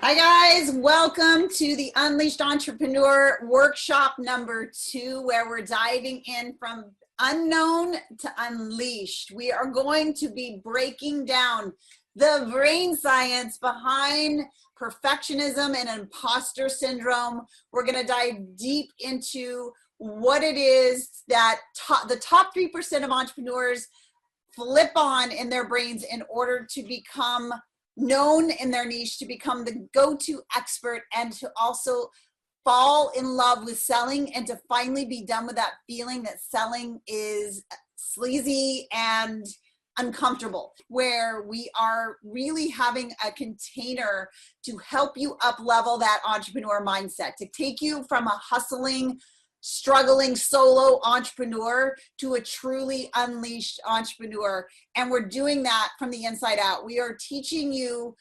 Hi guys, welcome to the Unleashed Entrepreneur Workshop number 2, where we're diving in from unknown to unleashed. We are going to be breaking down the brain science behind perfectionism and imposter syndrome. We're going to dive deep into what it is that the top 3% of entrepreneurs flip on in their brains in order to become known in their niche, to become the go-to expert, and to also fall in love with selling, and to finally be done with that feeling that selling is sleazy and uncomfortable, where we are really having a container to help you up level that entrepreneur mindset, to take you from a hustling, struggling solo entrepreneur to a truly unleashed entrepreneur. And we're doing that from the inside out. We are teaching you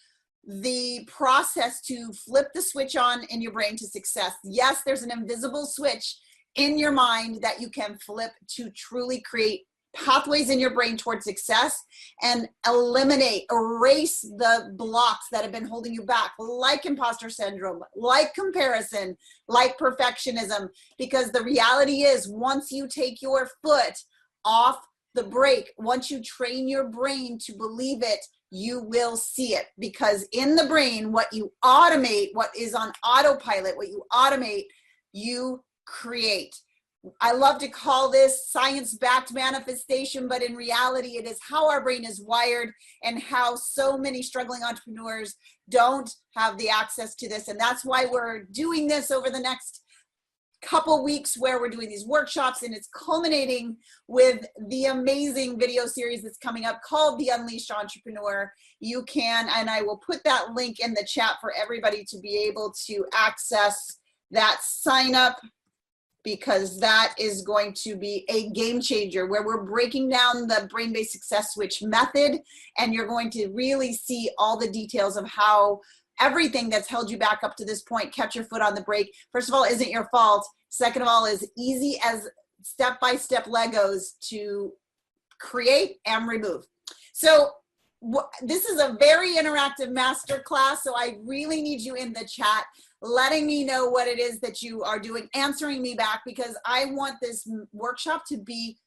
the process to flip the switch on in your brain to success. Yes, there's an invisible switch in your mind that you can flip to truly create pathways in your brain towards success and erase the blocks that have been holding you back, like imposter syndrome, like comparison, like perfectionism. Because the reality is, once you take your foot off the brake, once you train your brain to believe it, you will see it. Because in the brain, what you automate, what is on autopilot, what you automate, you create. I love to call this science-backed manifestation, but in reality, it is how our brain is wired and how so many struggling entrepreneurs don't have the access to this. And that's why we're doing this over the next couple weeks, where we're doing these workshops, and it's culminating with the amazing video series that's coming up called The Unleashed Entrepreneur. You can, and I will put that link in the chat for everybody to be able to access that sign up, because that is going to be a game changer, where we're breaking down the brain-based success switch method, and you're going to really see all the details of how everything that's held you back up to this point, kept your foot on the brake, first of all, isn't your fault. Second of all, is easy as step-by-step Legos to create and remove. So this is a very interactive masterclass, so I really need you in the chat, letting me know what it is that you are doing, answering me back, because I want this workshop to be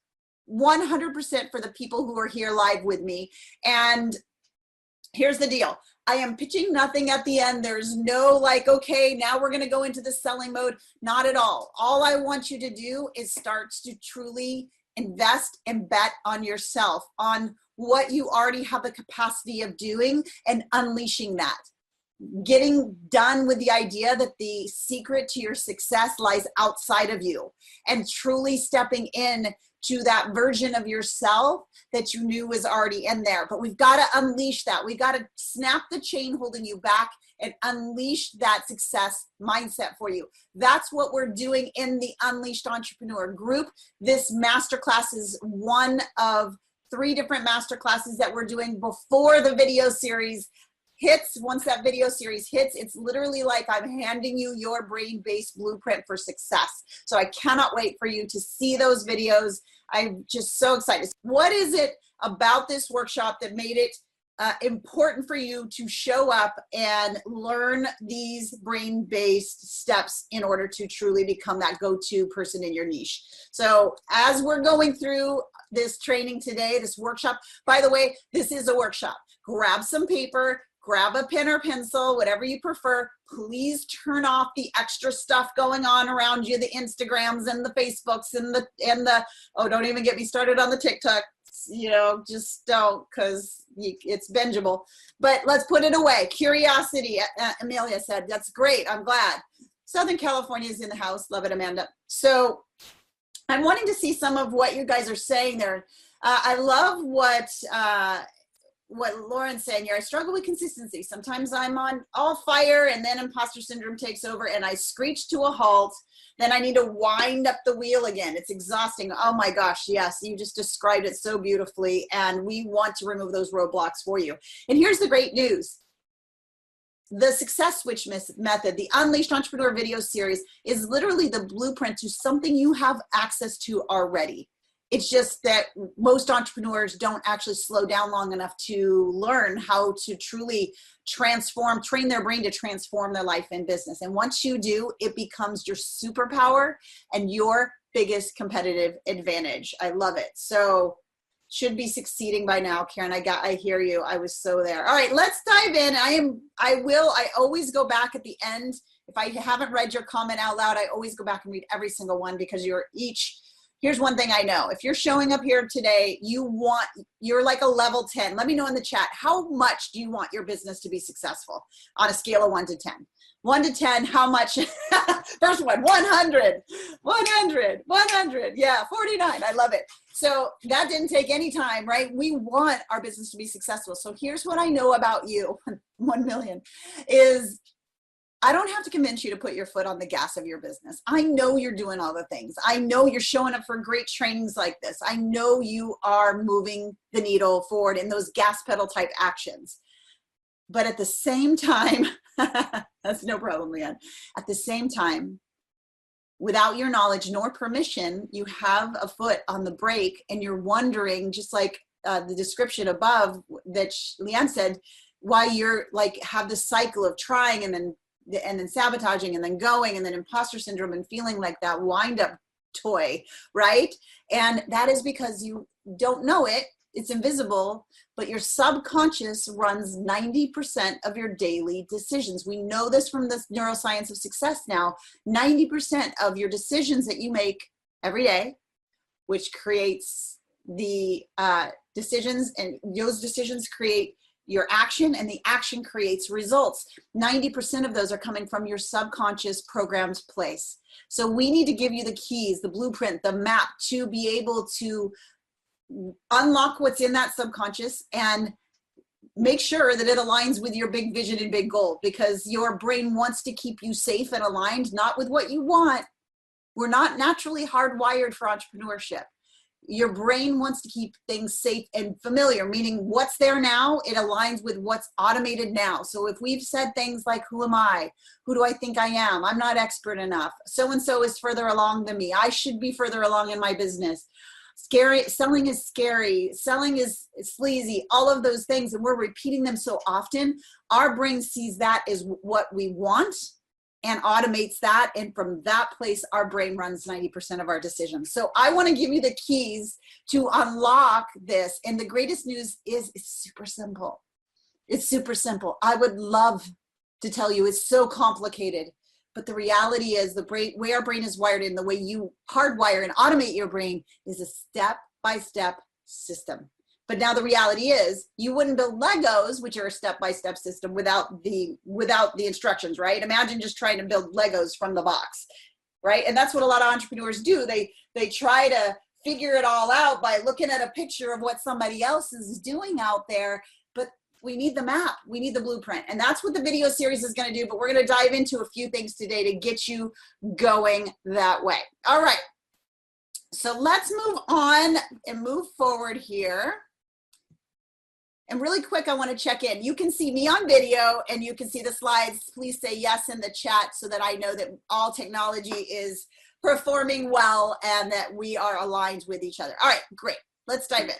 100% for the people who are here live with me. And here's the deal. I am pitching nothing at the end. There's no like, okay, now we're going to go into the selling mode. Not at all. All I want you to do is start to truly invest and bet on yourself, on what you already have the capacity of doing, and unleashing that. Getting done with the idea that the secret to your success lies outside of you, and truly stepping in to that version of yourself that you knew was already in there. But we've got to unleash that. We've got to snap the chain holding you back and unleash that success mindset for you. That's what we're doing in the Unleashed Entrepreneur group. This masterclass is one of 3 different masterclasses that we're doing before the video series hits. Once that video series hits, it's literally like I'm handing you your brain-based blueprint for success. So I cannot wait for you to see those videos. I'm just so excited. What is it about this workshop that made it important for you to show up and learn these brain-based steps in order to truly become that go-to person in your niche? So as we're going through this training today, this workshop, by the way, this is a workshop. Grab some paper, grab a pen or pencil, whatever you prefer. Please turn off the extra stuff going on around you, the Instagrams and the Facebooks and the oh, don't even get me started on the TikTok. You know, just don't, because it's bingeable. But let's put it away. Curiosity, Amelia said. That's great. I'm glad. Southern California is in the house. Love it, Amanda. So I'm wanting to see some of what you guys are saying there. I love what Lauren's saying here. I struggle with consistency. Sometimes I'm on all fire, and then imposter syndrome takes over and I screech to a halt. Then I need to wind up the wheel again. It's exhausting. Oh my gosh, yes, you just described it so beautifully, and we want to remove those roadblocks for you. And here's the great news. The Success Switch method, the Unleashed Entrepreneur video series, is literally the blueprint to something you have access to already. It's just that most entrepreneurs don't actually slow down long enough to learn how to truly train their brain to transform their life and business. And once you do, it becomes your superpower and your biggest competitive advantage. I love it. So should be succeeding by now, Karen. I hear you. I was so there. All right, let's dive in. I always go back at the end. If I haven't read your comment out loud, I always go back and read every single one, because here's one thing I know. If you're showing up here today, you're like a level 10. Let me know in the chat, how much do you want your business to be successful on a scale of 1 to 10? 1 to 10, how much? First one, 100, 100, 100. Yeah, 49. I love it. So that didn't take any time, right? We want our business to be successful. So here's what I know about you, 1 million, is I don't have to convince you to put your foot on the gas of your business. I know you're doing all the things. I know you're showing up for great trainings like this. I know you are moving the needle forward in those gas pedal type actions. But at the same time, that's no problem, Leanne. At the same time, without your knowledge nor permission, you have a foot on the brake and you're wondering, just like the description above that Leanne said, why you're like, have this cycle of trying and then sabotaging and then going and then imposter syndrome and feeling like that wind up toy, right? And that is because you don't know it. It's invisible, but your subconscious runs 90% of your daily decisions. We know this from the neuroscience of success now. 90% of your decisions that you make every day, which creates the decisions, and those decisions create your action, and the action creates results. 90% of those are coming from your subconscious programmed place. So we need to give you the keys, the blueprint, the map to be able to unlock what's in that subconscious and make sure that it aligns with your big vision and big goal, because your brain wants to keep you safe and aligned, not with what you want. We're not naturally hardwired for entrepreneurship. Your brain wants to keep things safe and familiar, meaning what's there now, it aligns with what's automated now. So if we've said things like, who am I? Who do I think I am? I'm not expert enough. So-and-so is further along than me. I should be further along in my business. Selling is scary. Selling is sleazy. All of those things. And we're repeating them so often. Our brain sees that as what we want and automates that. And from that place, our brain runs 90% of our decisions. So I want to give you the keys to unlock this. And the greatest news is it's super simple. It's super simple. I would love to tell you it's so complicated. But the reality is the way our brain is wired and the way you hardwire and automate your brain is a step-by-step system. But now the reality is you wouldn't build Legos, which are a step-by-step system, without the instructions, right? Imagine just trying to build Legos from the box, right? And that's what a lot of entrepreneurs do. They try to figure it all out by looking at a picture of what somebody else is doing out there. But we need the map, we need the blueprint. And that's what the video series is going to do. But we're going to dive into a few things today to get you going that way. All right. So let's move on and move forward here. And really quick, I want to check in. You can see me on video and you can see the slides. Please say yes in the chat so that I know that all technology is performing well and that we are aligned with each other. All right, great. Let's dive in.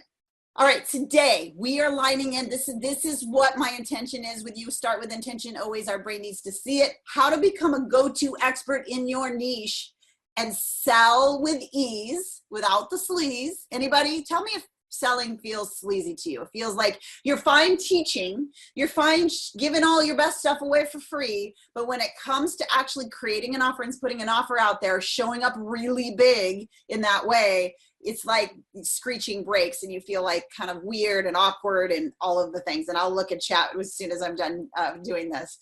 All right, today we are lining in. This is what my intention is with you. Start with intention. Always our brain needs to see it. How to become a go-to expert in your niche and sell with ease without the sleaze. Anybody? Tell me if selling feels sleazy to you. It feels like you're fine teaching, you're fine giving all your best stuff away for free, but when it comes to actually creating an offer and putting an offer out there, showing up really big in that way, it's like screeching brakes and you feel like kind of weird and awkward and all of the things. And I'll look at chat as soon as I'm done doing this.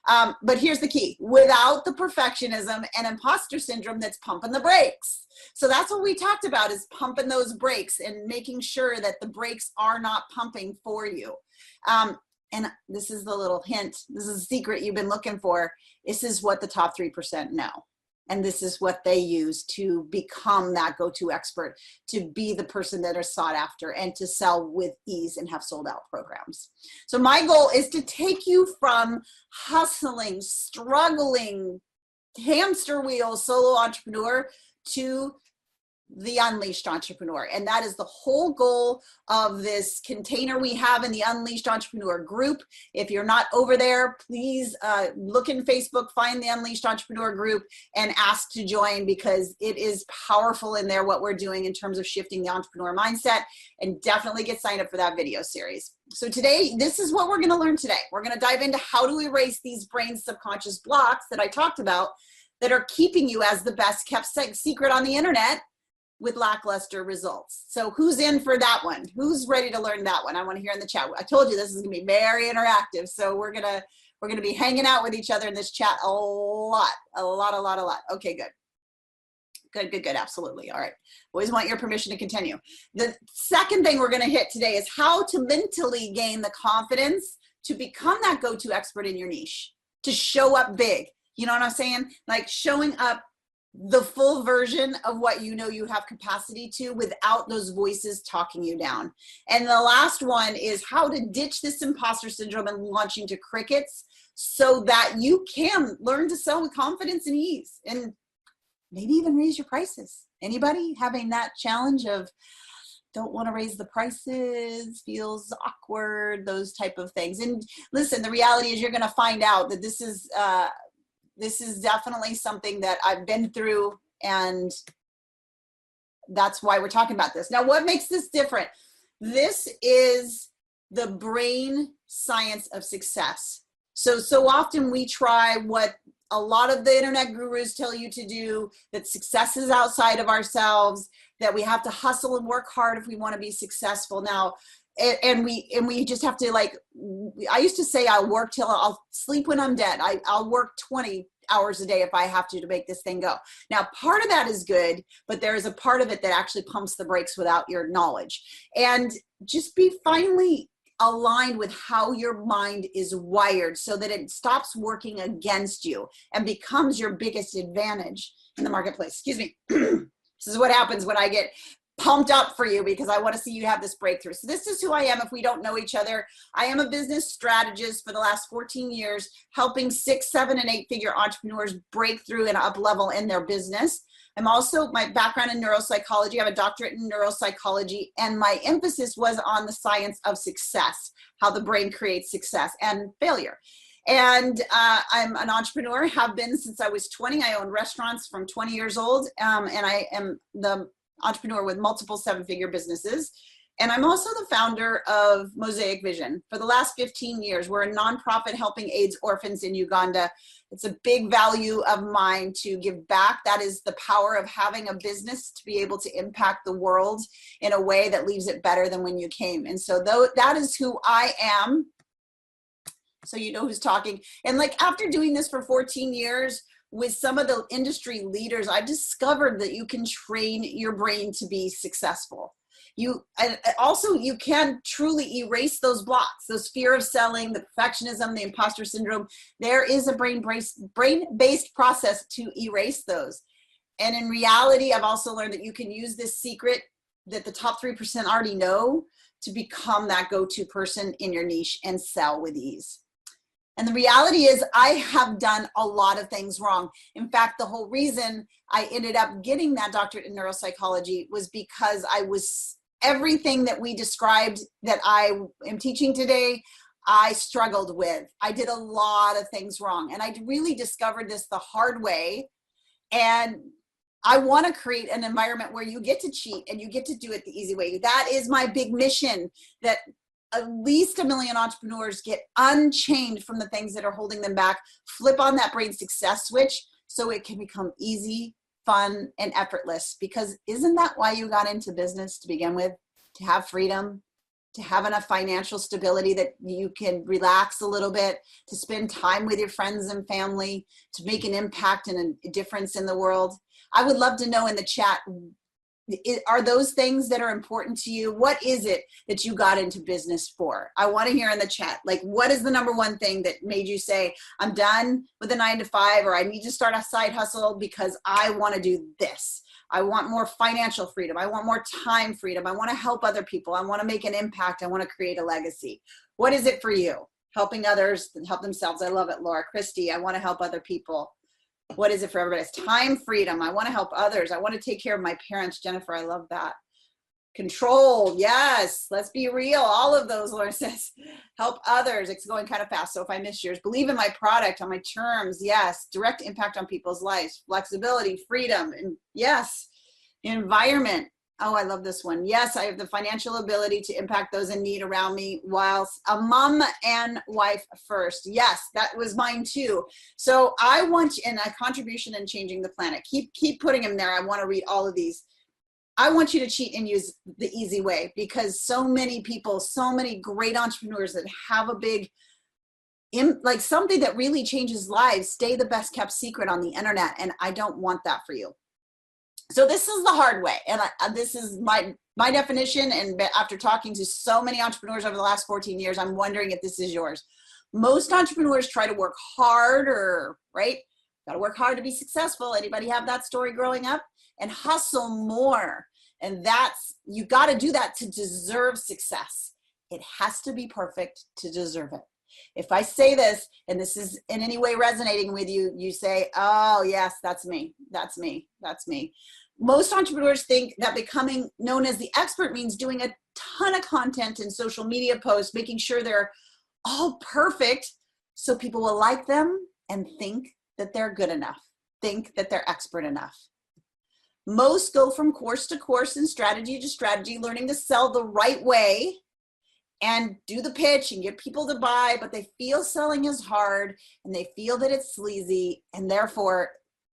But here's the key: without the perfectionism and imposter syndrome that's pumping the brakes. So that's what we talked about, is pumping those brakes and making sure that the brakes are not pumping for you. And this is the little hint. This is a secret you've been looking for. This is what the top 3% know. And this is what they use to become that go-to expert, to be the person that are sought after and to sell with ease and have sold out programs. So my goal is to take you from hustling, struggling, hamster wheel solo entrepreneur to the Unleashed Entrepreneur. And that is the whole goal of this container we have in the Unleashed Entrepreneur group. If you're not over there, please look in Facebook, find the Unleashed Entrepreneur group and ask to join, because it is powerful in there what we're doing in terms of shifting the entrepreneur mindset. And definitely get signed up for that video series. So today, this is what we're going to learn today. We're going to dive into how to erase these brain subconscious blocks that I talked about that are keeping you as the best kept secret on the internet with lackluster results. So who's in for that one? Who's ready to learn that one? I want to hear in the chat. I told you this is going to be very interactive. So we're going to be hanging out with each other in this chat a lot. Okay, good. Good. Absolutely. All right. Always want your permission to continue. The second thing we're going to hit today is how to mentally gain the confidence to become that go-to expert in your niche, to show up big. You know what I'm saying? Like showing up the full version of what you know you have capacity to without those voices talking you down. And the last one is how to ditch this imposter syndrome and launch into crickets so that you can learn to sell with confidence and ease, and maybe even raise your prices. Anybody having that challenge of don't want to raise the prices, feels awkward, those type of things? And listen, the reality is you're going to find out that this is definitely something that I've been through, and that's why we're talking about this. Now, what makes this different? This is the brain science of success. So often we try what a lot of the internet gurus tell you to do, that success is outside of ourselves, that we have to hustle and work hard if we want to be successful. Now, and we just have to, like, I used to say I'll work till I'll sleep when I'm dead. I'll work 20 hours a day if I have to make this thing go. Now, part of that is good, but there is a part of it that actually pumps the brakes without your knowledge. And just be finally aligned with how your mind is wired so that it stops working against you and becomes your biggest advantage in the marketplace. Excuse me. This is what happens when I get pumped up for you, because I want to see you have this breakthrough. So this is who I am if we don't know each other. I am a business strategist for the last 14 years, helping 6, 7, and 8-figure entrepreneurs break through and up level in their business. I'm also, my background in neuropsychology, I have a doctorate in neuropsychology, and my emphasis was on the science of success, how the brain creates success and failure. And I'm an entrepreneur, have been since I was 20. I own restaurants from 20 years old, and I am the entrepreneur with multiple 7-figure businesses. And I'm also the founder of Mosaic Vision. For the last 15 years, we're a nonprofit helping AIDS orphans in Uganda. It's a big value of mine to give back. That is the power of having a business, to be able to impact the world in a way that leaves it better than when you came. And so that is who I am. So you know who's talking. And like, after doing this for 14 years, with some of the industry leaders, I discovered that you can train your brain to be successful. You can truly erase those blocks, those fear of selling, the perfectionism, the imposter syndrome. There is a brain-based process to erase those. And in reality, I've also learned that you can use this secret that the top 3% already know to become that go-to person in your niche and sell with ease. And the reality is I have done a lot of things wrong. In fact, the whole reason I ended up getting that doctorate in neuropsychology was because everything that we described that I am teaching today, I struggled with. I did a lot of things wrong. And I really discovered this the hard way. And I want to create an environment where you get to cheat and you get to do it the easy way. That is my big mission, that at least 1 million entrepreneurs get unchained from the things that are holding them back, flip on that brain success switch so it can become easy, fun, and effortless. Because isn't that why you got into business to begin with? To have freedom, to have enough financial stability that you can relax a little bit, to spend time with your friends and family, to make an impact and a difference in the world. I would love to know in the chat, are those things that are important to you? What is it that you got into business for? I want to hear in the chat, like, what is the #1 thing that made you say, I'm done with the 9 to 5, or I need to start a side hustle because I want to do this. I want more financial freedom. I want more time freedom. I want to help other people. I want to make an impact. I want to create a legacy. What is it for you? Helping others help themselves. I love it, Laura. Christy, I want to help other people. What is it for everybody? It's time freedom. I want to help others. I want to take care of my parents. Jennifer, I love that. Control, yes. Let's be real. All of those, Laura says. Help others. It's going kind of fast, so if I miss yours. Believe in my product, on my terms, yes. Direct impact on people's lives. Flexibility, freedom, and yes. Environment. Oh, I love this one. Yes, I have the financial ability to impact those in need around me whilst a mom and wife first. Yes, that was mine too. So I want you in a contribution in changing the planet. Keep putting them there. I want to read all of these. I want you to cheat and use the easy way, because so many people, so many great entrepreneurs that have a big, like something that really changes lives, stay the best kept secret on the internet. And I don't want that for you. So this is the hard way. And this is my definition. And after talking to so many entrepreneurs over the last 14 years, I'm wondering if this is yours. Most entrepreneurs try to work harder, right? Got to work hard to be successful. Anybody have that story growing up? And hustle more. And that's, you got to do that to deserve success. It has to be perfect to deserve it. If I say this, and this is in any way resonating with you, you say, oh yes, that's me, that's me, that's me. Most entrepreneurs think that becoming known as the expert means doing a ton of content and social media posts, making sure they're all perfect so people will like them and think that they're good enough, think that they're expert enough. Most go from course to course and strategy to strategy, learning to sell the right way and do the pitch and get people to buy, but they feel selling is hard and they feel that it's sleazy, and therefore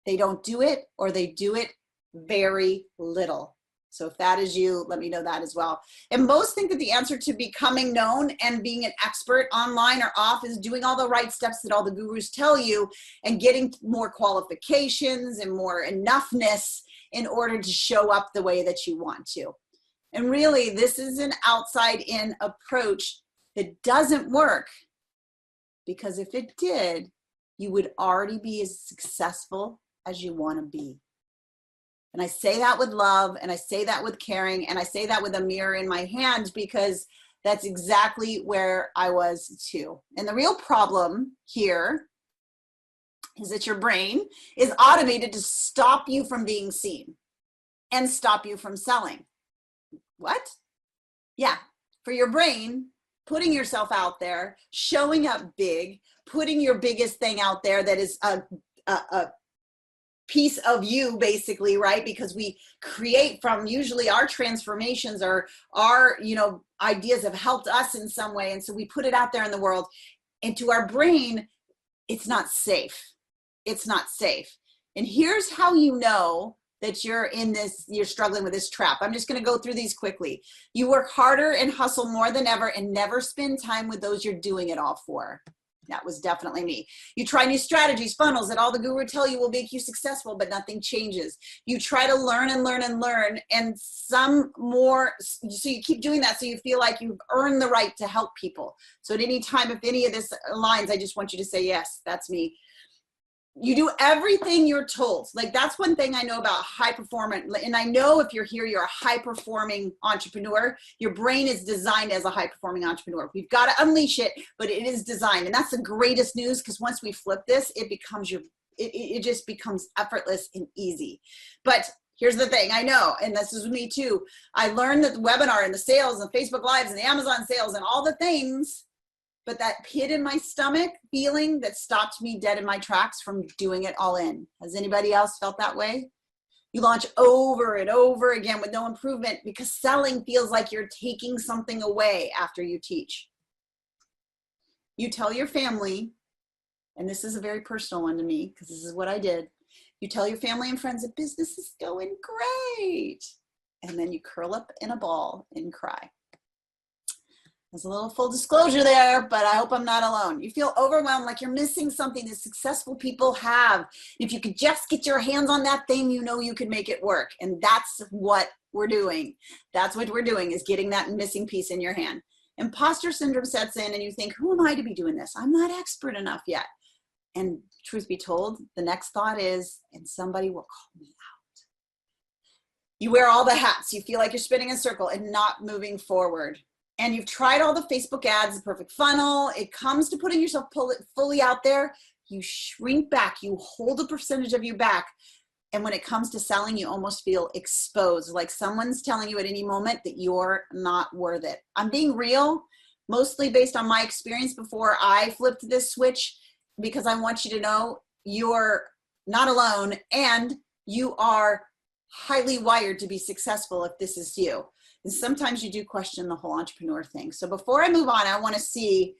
they don't do it, or they do it very little. So if that is you, let me know that as well. And most think that the answer to becoming known and being an expert online or off is doing all the right steps that all the gurus tell you and getting more qualifications and more enoughness in order to show up the way that you want to. And really, this is an outside-in approach that doesn't work, because if it did, you would already be as successful as you want to be. And I say that with love, and I say that with caring, and I say that with a mirror in my hand, because that's exactly where I was too. And the real problem here is that your brain is automated to stop you from being seen and stop you from selling. What? Yeah, for your brain, putting yourself out there, showing up big, putting your biggest thing out there that is a piece of you, basically, right? Because we create from, usually our transformations or our, ideas have helped us in some way. And so we put it out there in the world, and to our brain, it's not safe. It's not safe. And here's how you know that you're in this, you're struggling with this trap. I'm just going to go through these quickly. You work harder and hustle more than ever and never spend time with those you're doing it all for. That was definitely me. You try new strategies, funnels that all the guru tell you will make you successful, but nothing changes. You try to learn and learn and learn, and some more, so you keep doing that so you feel like you've earned the right to help people. So at any time, if any of this aligns, I just want you to say, yes, that's me. You do everything you're told. Like, that's one thing I know about high performance. And I know if you're here, you're a high performing entrepreneur. Your brain is designed as a high performing entrepreneur. We've got to unleash it, but it is designed. And that's the greatest news, because once we flip this, it becomes it just becomes effortless and easy. But here's the thing, I know, and this is me too. I learned that the webinar and the sales and Facebook Lives and the Amazon sales and all the things, but that pit in my stomach feeling that stopped me dead in my tracks from doing it all in. Has anybody else felt that way? You launch over and over again with no improvement, because selling feels like you're taking something away after you teach. You tell your family, and this is a very personal one to me, because this is what I did. You tell your family and friends that business is going great, and then you curl up in a ball and cry. There's a little full disclosure there, but I hope I'm not alone. You feel overwhelmed, like you're missing something that successful people have. If you could just get your hands on that thing, you know you could make it work. And that's what we're doing. That's what we're doing, is getting that missing piece in your hand. Imposter syndrome sets in, and you think, who am I to be doing this? I'm not expert enough yet. And truth be told, the next thought is, and somebody will call me out. You wear all the hats. You feel like you're spinning in a circle and not moving forward. And you've tried all the Facebook ads, the perfect funnel. It comes to putting yourself fully out there. you shrink back, you hold a percentage of you back. And when it comes to selling, you almost feel exposed, like someone's telling you at any moment that you're not worth it. I'm being real, mostly based on my experience before I flipped this switch, because I want you to know you're not alone and you are highly wired to be successful if this is you. And sometimes you do question the whole entrepreneur thing. So before I move on, I want to see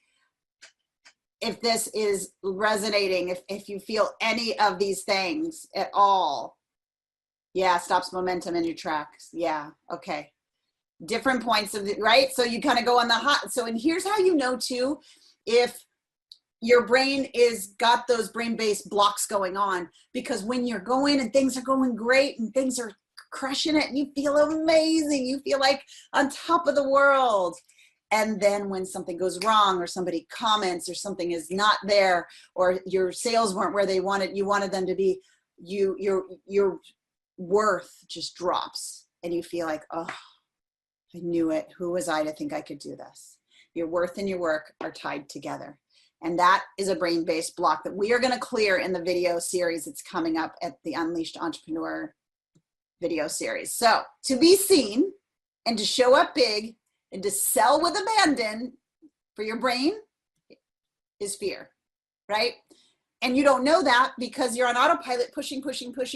if this is resonating, if you feel any of these things at all. Yeah, stops momentum in your tracks. Yeah, okay. Different points of it, right? So you kind of go on the hot. So, and here's how you know too, if your brain is got those brain-based blocks going on, because when you're going and things are going great and things are crushing it and you feel amazing, you feel like on top of the world. And then when something goes wrong or somebody comments or something is not there or your sales weren't where they wanted, you wanted them to be, your worth just drops and you feel like, oh, I knew it. Who was I to think I could do this? Your worth and your work are tied together. And that is a brain-based block that we are going to clear in the video series that's coming up at the Unleashed Entrepreneur video series. So to be seen and to show up big and to sell with abandon for your brain is fear, right? And you don't know that because you're on autopilot, pushing,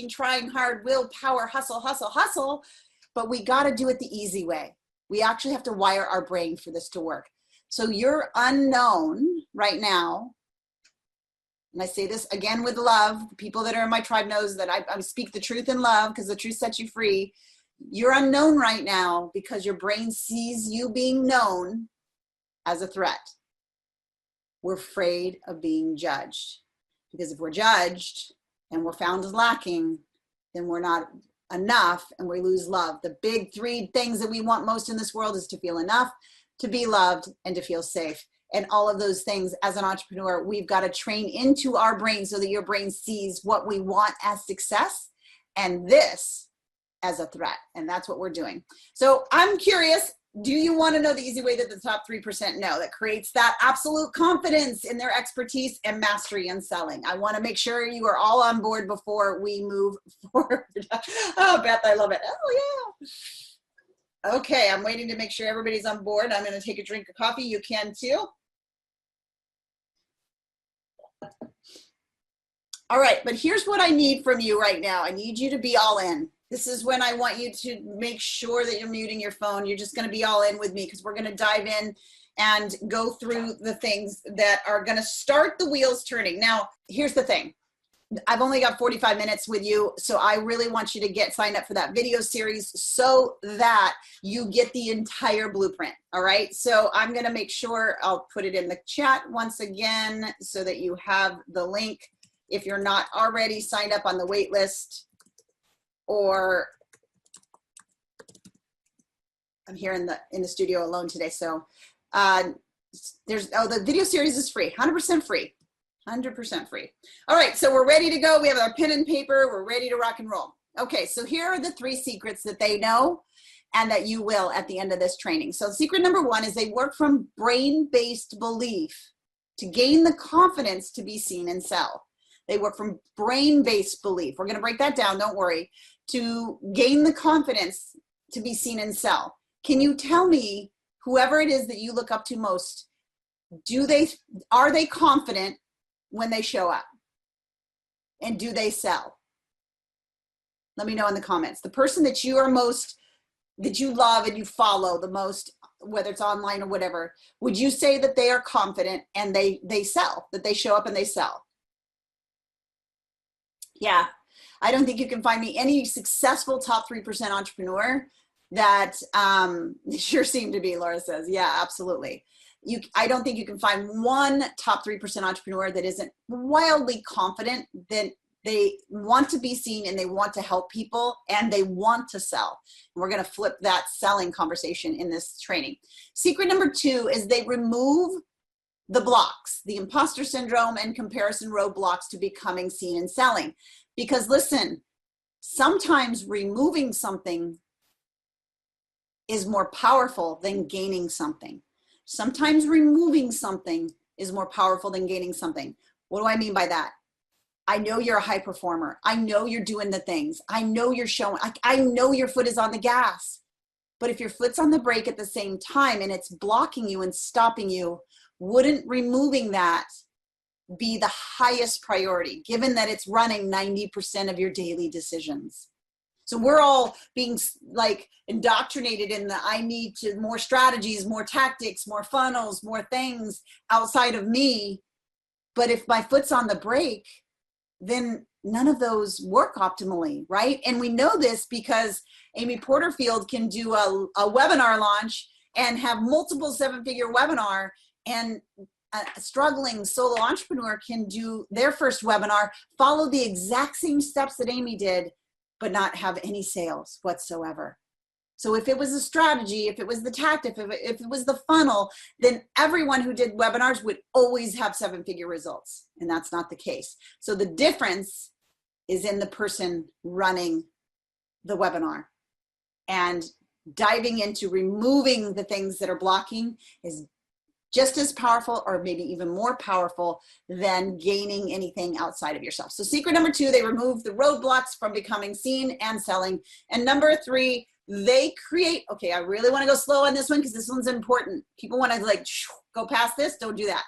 trying hard, willpower, hustle. But we got to do it the easy way. We actually have to wire our brain for this to work. So you're unknown right now. And I say this again with love. The people that are in my tribe knows that I speak the truth in love because the truth sets you free. You're unknown right now because your brain sees you being known as a threat. We're afraid of being judged because if we're judged and we're found as lacking, then we're not enough and we lose love. The big three things that we want most in this world is to feel enough, to be loved, and to feel safe. And all of those things as an entrepreneur, we've got to train into our brain so that your brain sees what we want as success and this as a threat. And that's what we're doing. So I'm curious, do you want to know the easy way that the top 3% know that creates that absolute confidence in their expertise and mastery in selling? I want to make sure you are all on board before we move forward. Oh, Beth, I love it. Oh, yeah. Okay, I'm waiting to make sure everybody's on board. I'm going to take a drink of coffee. You can too. All right, but here's what I need from you right now. I need you to be all in. This is when I want you to make sure that you're muting your phone. You're just going to be all in with me because we're going to dive in and go through the things that are going to start the wheels turning. Now, here's the thing. I've only got 45 minutes with you, so I really want you to get signed up for that video series so that you get the entire blueprint, all right? So I'm going to make sure I'll put it in the chat once again so that you have the link if you're not already signed up on the wait list, or I'm here in the studio alone today. So the video series is free, 100% free. 100% free. All right, so we're ready to go. We have our pen and paper. We're ready to rock and roll. Okay, so here are the 3 secrets that they know and that you will at the end of this training. So secret number 1 is they work from brain-based belief to gain the confidence to be seen and sell. They work from brain-based belief. We're going to break that down, don't worry, to gain the confidence to be seen and sell. Can you tell me, whoever it is that you look up to most, are they confident when they show up? And do they sell? Let me know in the comments. The person that you love and you follow the most, whether it's online or whatever, would you say that they are confident and they sell, that they show up and they sell? Yeah, I don't think you can find me any successful top 3% entrepreneur that sure seem to be, Laura says. Yeah, absolutely. I don't think you can find one top 3% entrepreneur that isn't wildly confident, that they want to be seen and they want to help people and they want to sell. And we're going to flip that selling conversation in this training. Secret number 2 is they remove the blocks, the imposter syndrome and comparison roadblocks to becoming seen and selling. Because listen, sometimes removing something is more powerful than gaining something. Sometimes removing something is more powerful than gaining something. What do I mean by that? I know you're a high performer. I know you're doing the things. I know you're showing, I know your foot is on the gas. But if your foot's on the brake at the same time and it's blocking you and stopping you, wouldn't removing that be the highest priority, given that it's running 90% of your daily decisions? So we're all being like indoctrinated in the, I need to more strategies, more tactics, more funnels, more things outside of me. But if my foot's on the brake, then none of those work optimally, right? And we know this because Amy Porterfield can do a webinar launch and have multiple 7-figure webinar, and a struggling solo entrepreneur can do their first webinar, follow the exact same steps that Amy did, but not have any sales whatsoever. So if it was a strategy, if it was the tactic, if it was the funnel, then everyone who did webinars would always have 7-figure results. And that's not the case. So the difference is in the person running the webinar, and diving into removing the things that are blocking is just as powerful, or maybe even more powerful, than gaining anything outside of yourself. So secret number 2, they remove the roadblocks from becoming seen and selling. And number 3, they create, okay, I really want to go slow on this one because this one's important. People want to like go past this. Don't do that.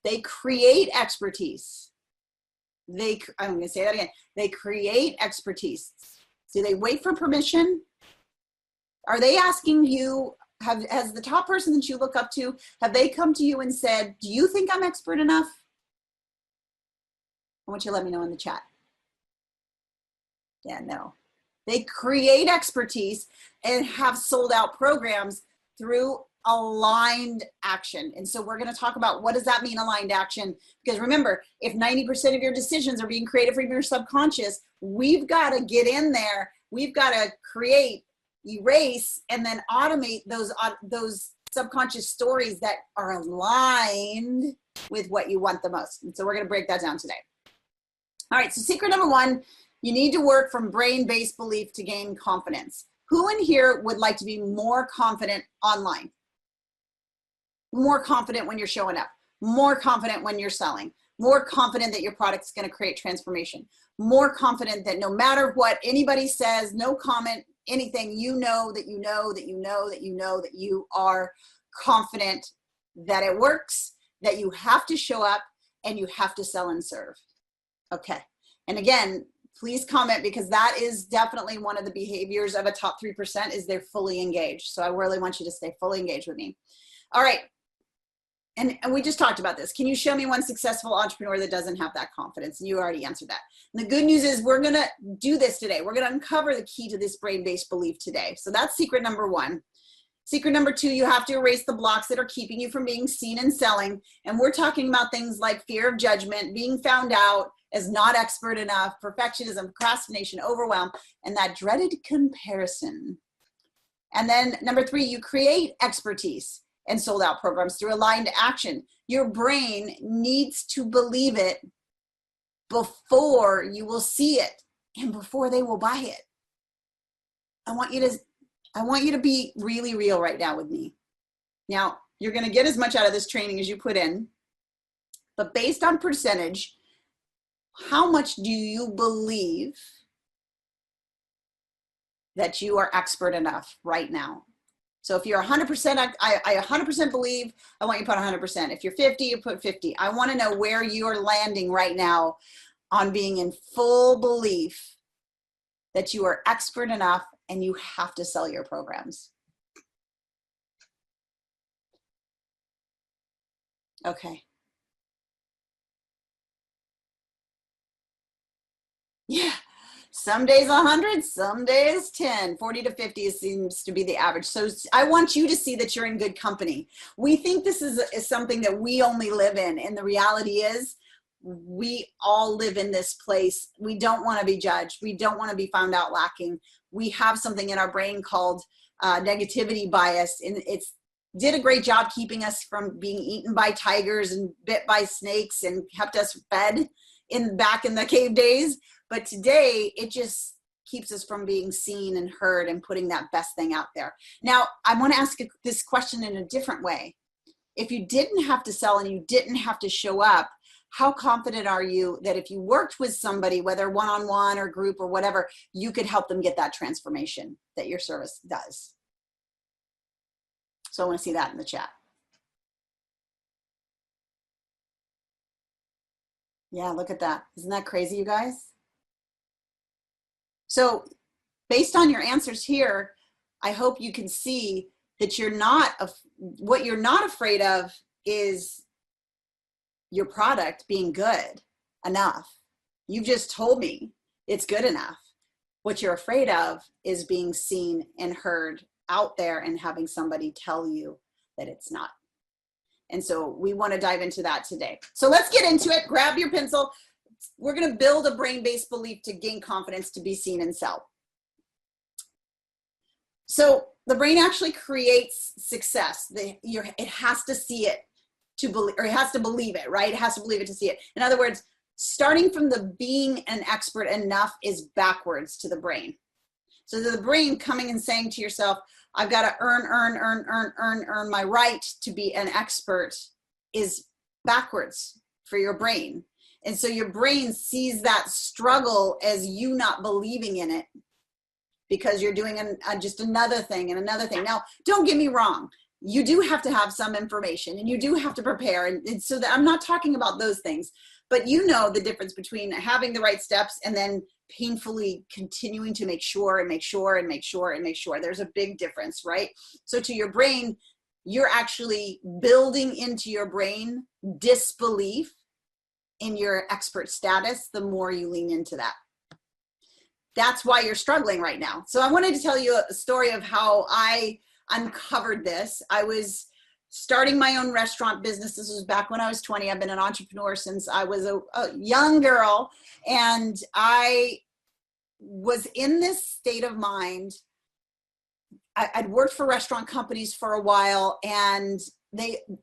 They create expertise. I'm going to say that again. They create expertise. Do they wait for permission? Are they asking you, has the top person that you look up to, have they come to you and said, do you think I'm expert enough? I want you to let me know in the chat. Yeah, no. They create expertise and have sold out programs through aligned action. And so we're going to talk about, what does that mean, aligned action? Because remember, if 90% of your decisions are being created from your subconscious, we've got to get in there. We've got to create, erase, and then automate those subconscious stories that are aligned with what you want the most. And so we're going to break that down today. All right, so secret number 1, you need to work from brain-based belief to gain confidence. Who in here would like to be more confident online? More confident when you're showing up, more confident when you're selling, more confident that your product's going to create transformation, more confident that no matter what anybody says, no comment, anything, you know that you know that you know that you know that you are confident that it works, that you have to show up and you have to sell and serve. Okay. And again, please comment, because that is definitely one of the behaviors of a top 3%, is they're fully engaged. So I really want you to stay fully engaged with me. All right. And we just talked about this. Can you show me one successful entrepreneur that doesn't have that confidence? And you already answered that. And the good news is we're going to do this today. We're going to uncover the key to this brain-based belief today. So that's secret number 1. Secret number 2, you have to erase the blocks that are keeping you from being seen and selling. And we're talking about things like fear of judgment, being found out as not expert enough, perfectionism, procrastination, overwhelm, and that dreaded comparison. And then number 3, you create expertise and sold out programs through aligned action. Your brain needs to believe it before you will see it and before they will buy it. I want you to be really real right now with me. Now, you're going to get as much out of this training as you put in, but based on percentage, how much do you believe that you are expert enough right now? So if you're 100%, I 100% believe, I want you to put 100%. If you're 50, you put 50. I want to know where you're landing right now on being in full belief that you are expert enough and you have to sell your programs. Okay. Yeah. Some days 100, some days 10, 40 to 50 seems to be the average. So I want you to see that you're in good company. We think this is something that we only live in. And the reality is we all live in this place. We don't want to be judged. We don't want to be found out lacking. We have something in our brain called negativity bias. And it's did a great job keeping us from being eaten by tigers and bit by snakes and kept us fed back in the cave days. But today, it just keeps us from being seen and heard and putting that best thing out there. Now, I want to ask this question in a different way. If you didn't have to sell and you didn't have to show up, how confident are you that if you worked with somebody, whether one-on-one or group or whatever, you could help them get that transformation that your service does? So I want to see that in the chat. Yeah, look at that. Isn't that crazy, you guys? So based on your answers here, I hope you can see that what you're not afraid of is your product being good enough. You've just told me it's good enough. What you're afraid of is being seen and heard out there and having somebody tell you that it's not. And so we want to dive into that today. So let's get into it. Grab your pencil. We're going to build a brain-based belief to gain confidence to be seen and sell. So the brain actually creates success. It has to see it to believe, or it has to believe it, right? It has to believe it to see it. In other words, starting from the being an expert enough is backwards to the brain. So the brain coming and saying to yourself, I've got to earn my right to be an expert is backwards for your brain. And so your brain sees that struggle as you not believing in it because you're doing just another thing and another thing. Now, don't get me wrong. You do have to have some information and you do have to prepare. And so that I'm not talking about those things, but you know the difference between having the right steps and then painfully continuing to make sure and make sure and make sure and make sure. There's a big difference, right? So to your brain, you're actually building into your brain disbelief in your expert status the more you lean into that. That's why you're struggling right now. So I wanted to tell you a story of how I uncovered this. I was starting my own restaurant business. This was back when I was 20. I've been an entrepreneur since I was a young girl. And I was in this state of mind. I'd worked for restaurant companies for a while, and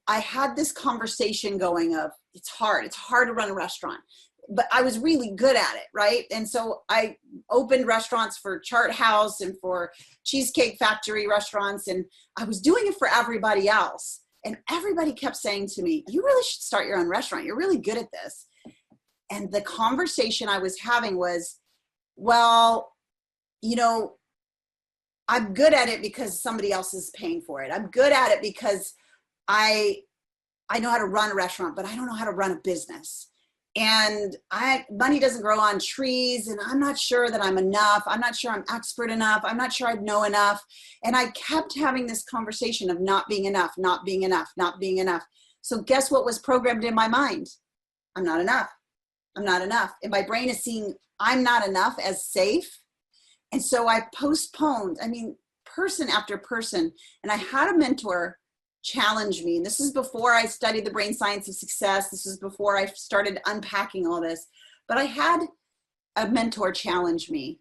I had this conversation going of, it's hard to run a restaurant, but I was really good at it, right? And so I opened restaurants for Chart House and for Cheesecake Factory restaurants, and I was doing it for everybody else. And everybody kept saying to me, you really should start your own restaurant. You're really good at this. And the conversation I was having was, well, you know, I'm good at it because somebody else is paying for it. I'm good at it because I know how to run a restaurant, but I don't know how to run a business. And money doesn't grow on trees, and I'm not sure that I'm enough. I'm not sure I'm expert enough. I'm not sure I know enough. And I kept having this conversation of not being enough, not being enough, not being enough. So guess what was programmed in my mind? I'm not enough. I'm not enough. And my brain is seeing I'm not enough as safe. And so I postponed, person after person. And I had a mentor challenge me. And this is before I studied the brain science of success. This is before I started unpacking all this. But I had a mentor challenge me.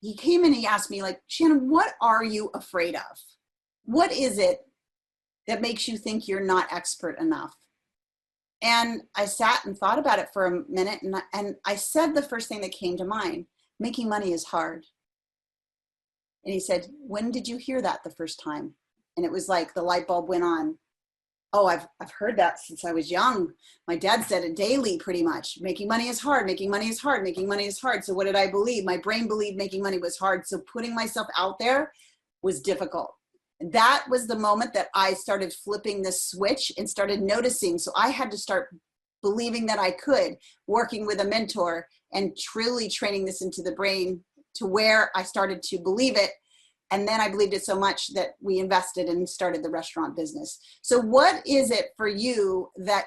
He came and he asked me, like, Shannon, what are you afraid of? What is it that makes you think you're not expert enough? And I sat and thought about it for a minute. And I said the first thing that came to mind, making money is hard. And he said, when did you hear that the first time? And it was like the light bulb went on. Oh, I've heard that since I was young. My dad said it daily, pretty much. Making money is hard, making money is hard, making money is hard. So what did I believe? My brain believed making money was hard. So putting myself out there was difficult. That was the moment that I started flipping the switch and started noticing. So I had to start believing that I could, working with a mentor and truly training this into the brain to where I started to believe it. And then I believed it so much that we invested and started the restaurant business. So what is it for you that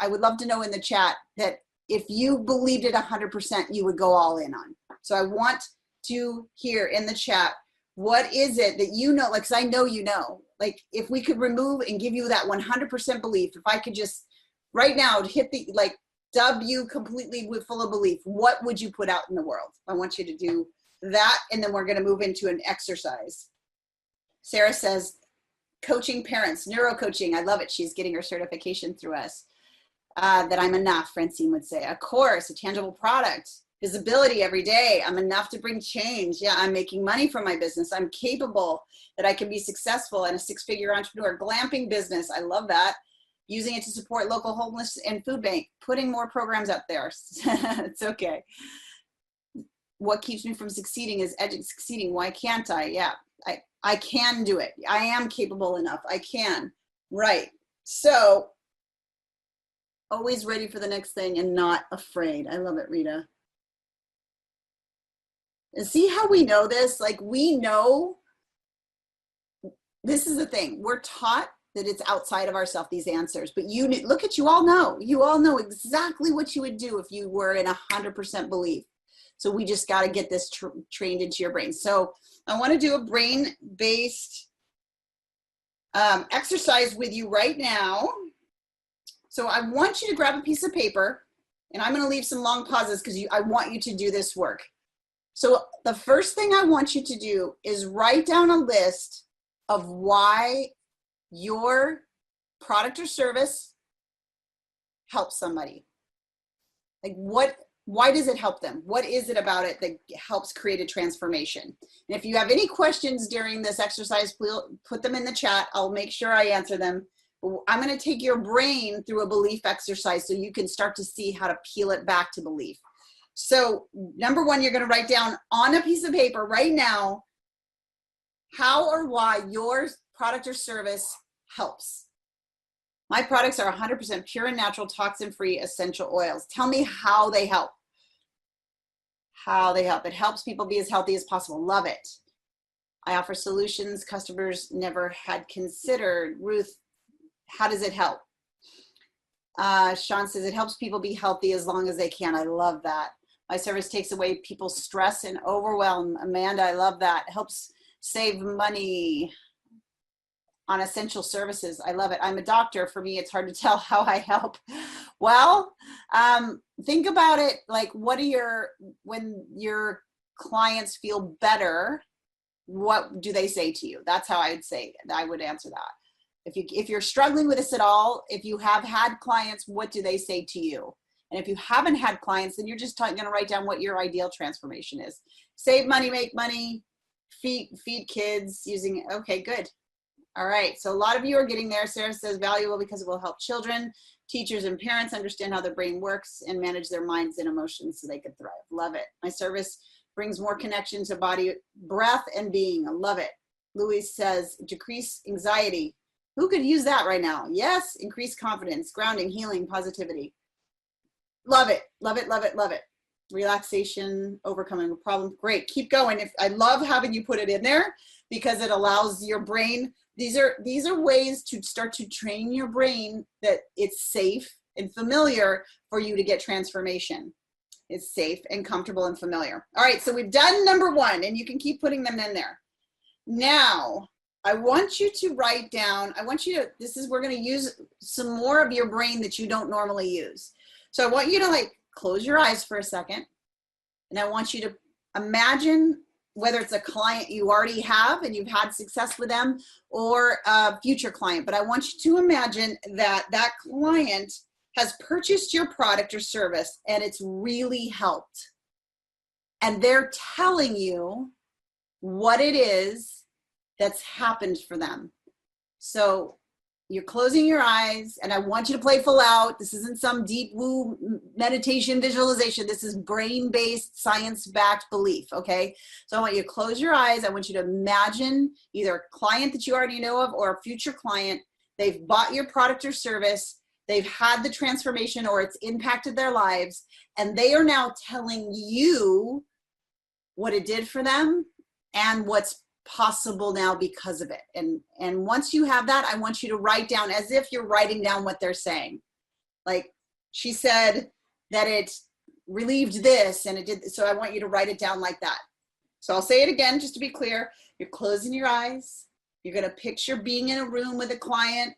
I would love to know in the chat, that if you believed it 100%, you would go all in on? So I want to hear in the chat, what is it that you know, like, 'cause I know you know, like, if we could remove and give you that 100% belief, if I could just right now hit the, like, dub you completely with full of belief, what would you put out in the world? I want you to do that, and then we're going to move into an exercise. Sarah says, coaching parents, neuro coaching. I love it. She's getting her certification through us. That I'm enough, Francine would say. Of course, a tangible product. Visibility every day. I'm enough to bring change. Yeah, I'm making money from my business. I'm capable, that I can be successful and a six-figure entrepreneur. Glamping business. I love that. using it to support local homeless and food bank, putting more programs out there. It's okay. What keeps me from succeeding is succeeding. Why can't I? Yeah, I can do it. I am capable enough. I can. Right. So always ready for the next thing and not afraid. I love it, Rita. And see how we know this? Like, we know, this is the thing. We're taught that it's outside of ourselves, these answers. But you look at, you all know exactly what you would do if you were in 100% belief. So we just got to get this trained into your brain. So I want to do a brain-based exercise with you right now. So I want you to grab a piece of paper, and I'm going to leave some long pauses because I want you to do this work. So the first thing I want you to do is write down a list of why your product or service helps somebody. Like, why does it help them? What is it about it that helps create a transformation? And if you have any questions during this exercise, please put them in the chat. I'll make sure I answer them. I'm going to take your brain through a belief exercise so you can start to see how to peel it back to belief. So number one, you're going to write down on a piece of paper right now how or why your product or service helps. My products are 100% pure and natural, toxin-free essential oils. Tell me how they help. How they help. It helps people be as healthy as possible. Love it. I offer solutions customers never had considered. Ruth, how does it help? Sean says it helps people be healthy as long as they can. I love that. My service takes away people's stress and overwhelm. Amanda, I love that. It helps save money on essential services. I love it. I'm a doctor. For me, it's hard to tell how I help. Well, think about it like, when your clients feel better, what do they say to you? That's how I would answer that. If you're struggling with this at all, if you have had clients, what do they say to you? And if you haven't had clients, then you're just going to write down what your ideal transformation is. Save money, make money, feed kids using, okay, good. All right, so a lot of you are getting there. Sarah says valuable because it will help children, teachers, and parents understand how their brain works and manage their minds and emotions so they can thrive. Love it. My service brings more connection to body, breath, and being. I love it. Louise says decrease anxiety. Who could use that right now? Yes, increase confidence, grounding, healing, positivity. Love it, love it, love it, love it. Relaxation, overcoming a problem. Great, keep going. I love having you put it in there because it allows your brain, these are ways to start to train your brain that it's safe and familiar for you to get transformation. It's safe and comfortable and familiar. All right, so we've done number one, and you can keep putting them in there. Now, I want you to write down, we're gonna use some more of your brain that you don't normally use. So I want you to close your eyes for a second, and I want you to imagine whether it's a client you already have and you've had success with them or a future client, but I want you to imagine that that client has purchased your product or service and it's really helped. And they're telling you what it is that's happened for them. So you're closing your eyes, and I want you to play full out. This isn't some deep woo meditation visualization. This is brain-based, science-backed belief, okay? So I want you to close your eyes. I want you to imagine either a client that you already know of or a future client. They've bought your product or service. They've had the transformation or it's impacted their lives, and they are now telling you what it did for them and what's possible now because of it. And once you have that, I want you to write down as if you're writing down what they're saying. Like, she said that it relieved this and it did, so I want you to write it down like that. So I'll say it again just to be clear. You're closing your eyes. You're going to picture being in a room with a client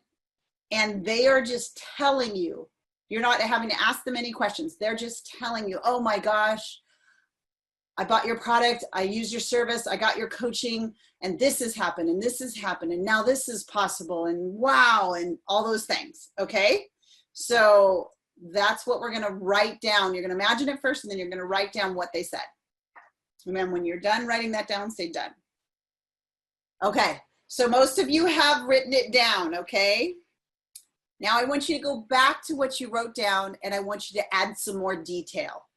and they are just telling you. You're not having to ask them any questions. They're just telling you, oh my gosh, I bought your product, I used your service, I got your coaching, and this has happened, and this has happened, and now this is possible, and wow, and all those things, okay? So that's what we're gonna write down. You're gonna imagine it first, and then you're gonna write down what they said. And then when you're done writing that down, say done. Okay, so most of you have written it down, okay? Now I want you to go back to what you wrote down, and I want you to add some more detail.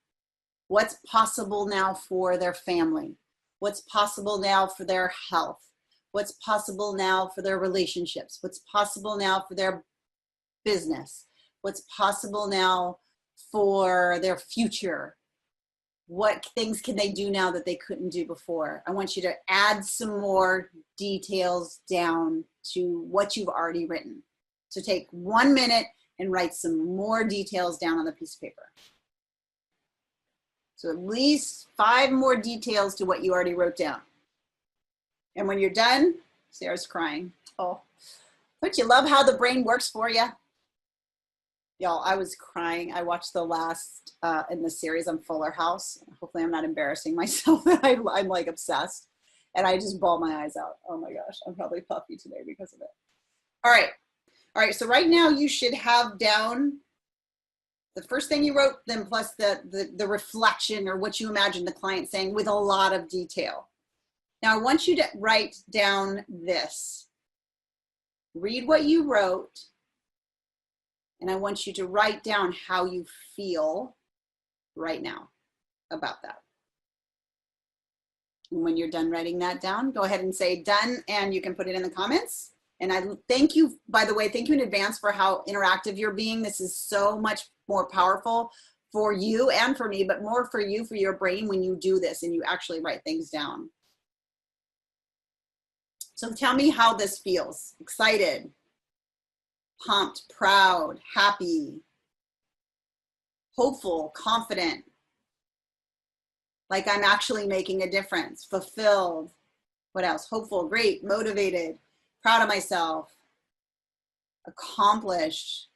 What's possible now for their family? What's possible now for their health? What's possible now for their relationships? What's possible now for their business? What's possible now for their future? What things can they do now that they couldn't do before? I want you to add some more details down to what you've already written. So take 1 minute and write some more details down on the piece of paper. So at least 5 more details to what you already wrote down. And when you're done, Sarah's crying. Oh, don't you love how the brain works for you? Y'all, I was crying. I watched the last in the series on Fuller House. Hopefully I'm not embarrassing myself. I'm like obsessed. And I just bawled my eyes out. Oh my gosh, I'm probably puffy today because of it. All right, so right now you should have down the first thing you wrote, then plus the reflection or what you imagine the client saying with a lot of detail. Now I want you to write down this. Read what you wrote, and I want you to write down how you feel right now about that. And when you're done writing that down, go ahead and say done, and you can put it in the comments. And I thank you, by the way, thank you in advance for how interactive you're being. This is so much more powerful for you and for me, but more for you, for your brain when you do this and you actually write things down. So tell me how this feels. Excited, pumped, proud, happy, hopeful, confident, like I'm actually making a difference, fulfilled. What else? Hopeful, great, motivated, proud of myself, accomplished,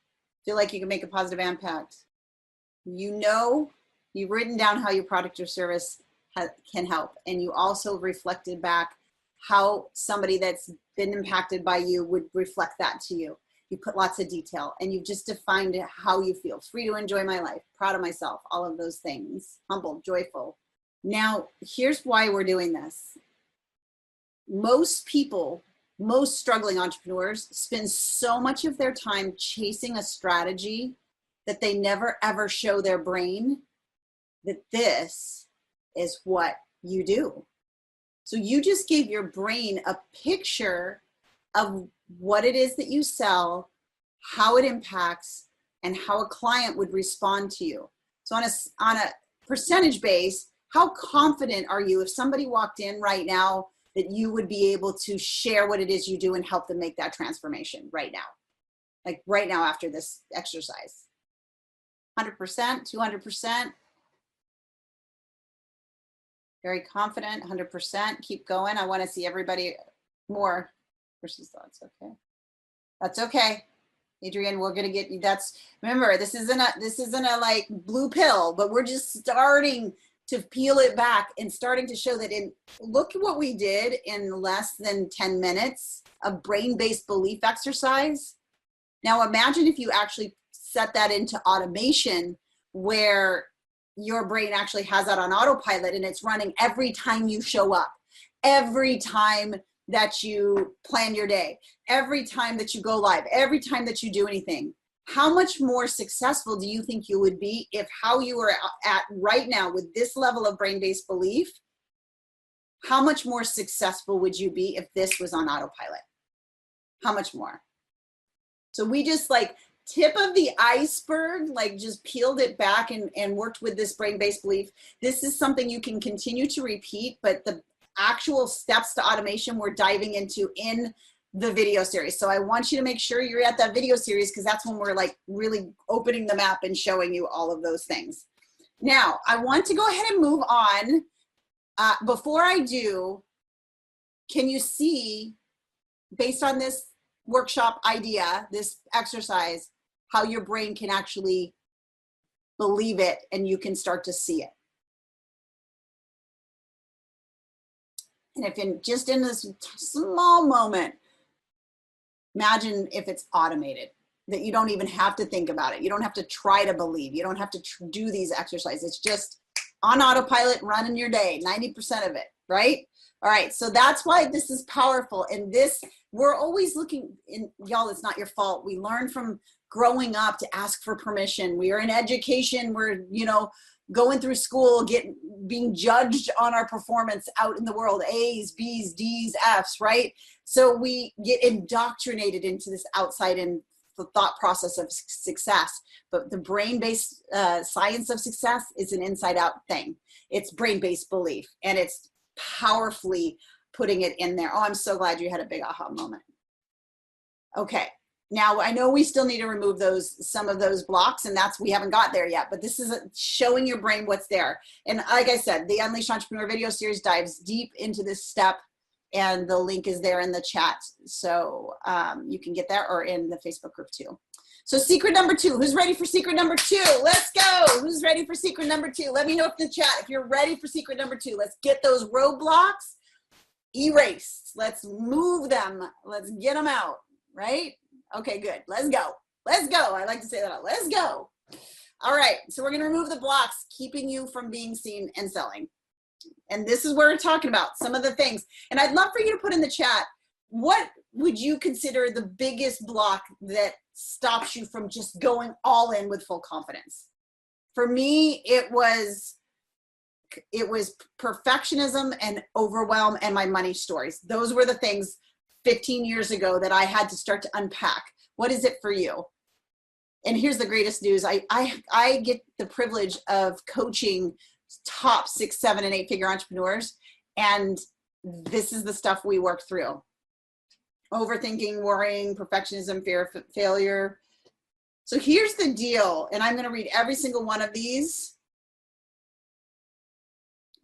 feel like you can make a positive impact. You know, you've written down how your product or service can help, and you also reflected back how somebody that's been impacted by you would reflect that to you. You put lots of detail, and you've just defined how you feel. Free to enjoy my life, proud of myself, all of those things, humble, joyful. Now, here's why we're doing this. Most people, most struggling entrepreneurs spend so much of their time chasing a strategy that they never ever show their brain that this is what you do. So you just gave your brain a picture of what it is that you sell, how it impacts, and how a client would respond to you. So on a percentage base, how confident are you if somebody walked in right now that you would be able to share what it is you do and help them make that transformation right now? Like right now after this exercise. 100%, 200%. Very confident, 100%. Keep going. I want to see everybody more versus thoughts. Okay. That's okay. Adrienne, we're going to get you. Remember, this isn't a like blue pill, but we're just starting to peel it back and starting to show that look at what we did in less than 10 minutes of brain-based belief exercise. Now imagine if you actually set that into automation where your brain actually has that on autopilot and it's running every time you show up, every time that you plan your day, every time that you go live, every time that you do anything. How much more successful do you think you would be if how you are at right now with this level of brain-based belief, how much more successful would you be if this was on autopilot? How much more? So we just like tip of the iceberg, like just peeled it back and worked with this brain-based belief. This is something you can continue to repeat, but the actual steps to automation we're diving into in the video series. So I want you to make sure you're at that video series because that's when we're like really opening the map and showing you all of those things. Now, I want to go ahead and move on. Before I do, can you see, based on this workshop idea, this exercise, how your brain can actually believe it and you can start to see it? And if just in this small moment, imagine if it's automated, that you don't even have to think about it. You don't have to try to believe. You don't have to do these exercises. It's just on autopilot, running your day, 90% of it, right? All right, so that's why this is powerful. And this, we're always looking, y'all, it's not your fault. We learn from growing up to ask for permission. We are in education, we're, you know, going through school, being judged on our performance out in the world, A's, B's, D's, F's, right? So we get indoctrinated into this outside in the thought process of success. But the brain-based science of success is an inside-out thing. It's brain-based belief, and it's powerfully putting it in there. Oh, I'm so glad you had a big aha moment. Okay. Now, I know we still need to remove some of those blocks, and we haven't got there yet, but this is showing your brain what's there. And like I said, the Unleashed Entrepreneur video series dives deep into this step, and the link is there in the chat. So you can get that, or in the Facebook group too. So secret number 2, who's ready for secret number 2? Let's go. Who's ready for secret number 2? Let me know in the chat if you're ready for secret number 2. Let's get those roadblocks erased. Let's move them. Let's get them out, right? Okay, good. Let's go. Let's go. I like to say that. Let's go. All right. So we're going to remove the blocks keeping you from being seen and selling. And this is where we're talking about some of the things. And I'd love for you to put in the chat, what would you consider the biggest block that stops you from just going all in with full confidence? For me, it was perfectionism and overwhelm and my money stories. Those were the things 15 years ago that I had to start to unpack. What is it for you? And here's the greatest news. I get the privilege of coaching top 6, 7, and 8-figure entrepreneurs. And this is the stuff we work through. Overthinking, worrying, perfectionism, fear of failure. So here's the deal. And I'm going to read every single one of these.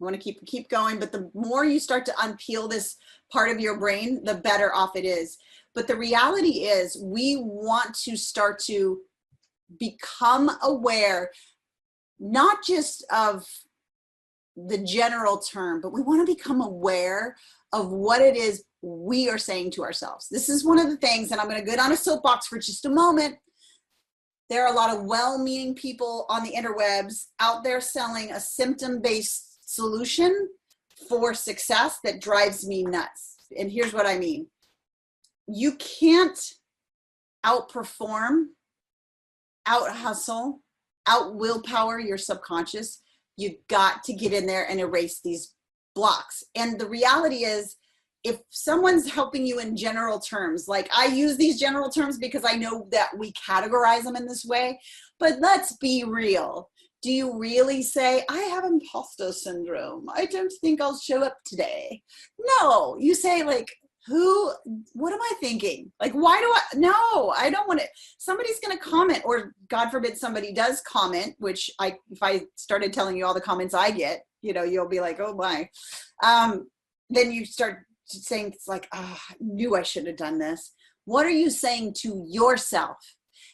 I want to keep going, but the more you start to unpeel this part of your brain, the better off it is. But the reality is we want to start to become aware, not just of the general term, but we want to become aware of what it is we are saying to ourselves. This is one of the things, and I'm going to go down a soapbox for just a moment. There are a lot of well-meaning people on the interwebs out there selling a symptom-based solution for success that drives me nuts. And here's what I mean. You can't outperform, out hustle, out willpower your subconscious. You've got to get in there and erase these blocks. And the reality is, if someone's helping you in general terms, like I use these general terms because I know that we categorize them in this way, but let's be real. Do you really say, I have imposter syndrome, I don't think I'll show up today? No, you say like, what am I thinking? Like, no, I don't want to, somebody's going to comment, or God forbid somebody does comment, which if I started telling you all the comments I get, you'll be like, oh my. Then you start saying, it's like, I knew I should have done this. What are you saying to yourself?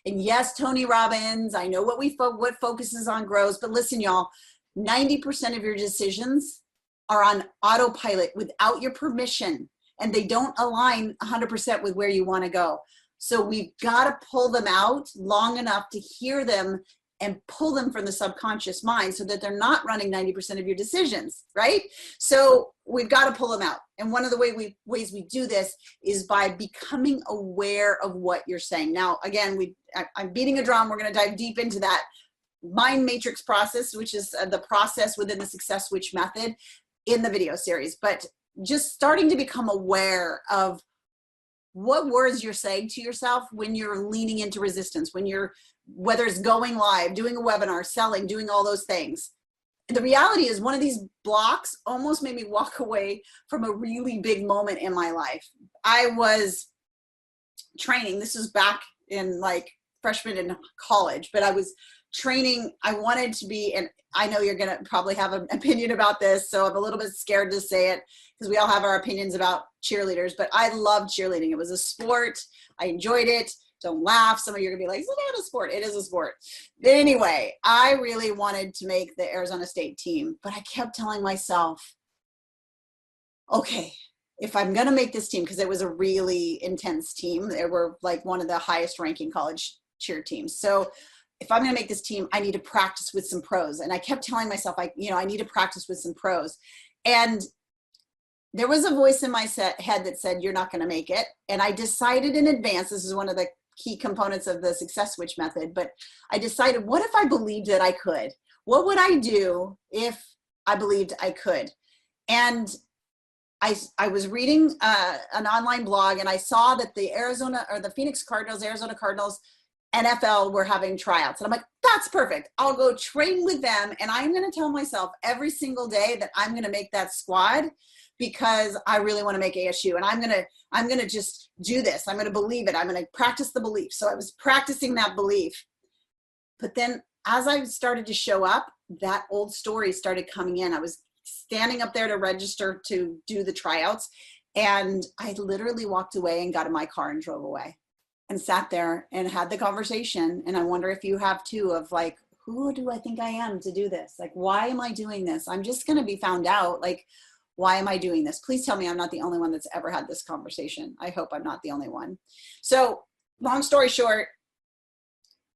And yes, Tony Robbins, I know what focuses on grows, but listen, y'all, 90% of your decisions are on autopilot without your permission, and they don't align 100% with where you want to go. So we've got to pull them out long enough to hear them and pull them from the subconscious mind so that they're not running 90% of your decisions, right? So we've got to pull them out. And one of the ways we do this is by becoming aware of what you're saying. Now, again, I'm beating a drum. We're going to dive deep into that mind matrix process, which is the process within the Success Switch method in the video series. But just starting to become aware of what words you're saying to yourself when you're leaning into resistance, whether it's going live, doing a webinar, selling, doing all those things. And the reality is one of these blocks almost made me walk away from a really big moment in my life. I was training, this was back in like freshman in college, but I was training. I wanted to be, and I know you're going to probably have an opinion about this, so I'm a little bit scared to say it because we all have our opinions about cheerleaders, but I loved cheerleading. It was a sport. I enjoyed it. Don't laugh. Some of you are going to be like, it's not a sport. It is a sport. But anyway, I really wanted to make the Arizona State team, but I kept telling myself, okay, if I'm going to make this team, because it was a really intense team, they were like one of the highest ranking college cheer teams. So if I'm going to make this team, I need to practice with some pros. And I kept telling myself, I need to practice with some pros. And there was a voice in my head that said, you're not going to make it. And I decided in advance, this is one of the key components of the success switch method, but I decided, what if I believed that I could? What would I do if I believed I could? And I was reading an online blog, and I saw that the Phoenix Cardinals, Arizona Cardinals, NFL were having tryouts. And I'm like, that's perfect. I'll go train with them. And I'm going to tell myself every single day that I'm going to make that squad, because I really want to make ASU. And I'm going to just do this. I'm going to believe it. I'm going to practice the belief. So I was practicing that belief. But then as I started to show up, that old story started coming in. I was standing up there to register to do the tryouts. And I literally walked away and got in my car and drove away and sat there and had the conversation. And I wonder if you have too, of like, who do I think I am to do this? Like, why am I doing this? I'm just going to be found out. Like, why am I doing this? Please tell me I'm not the only one that's ever had this conversation. I hope I'm not the only one. So long story short,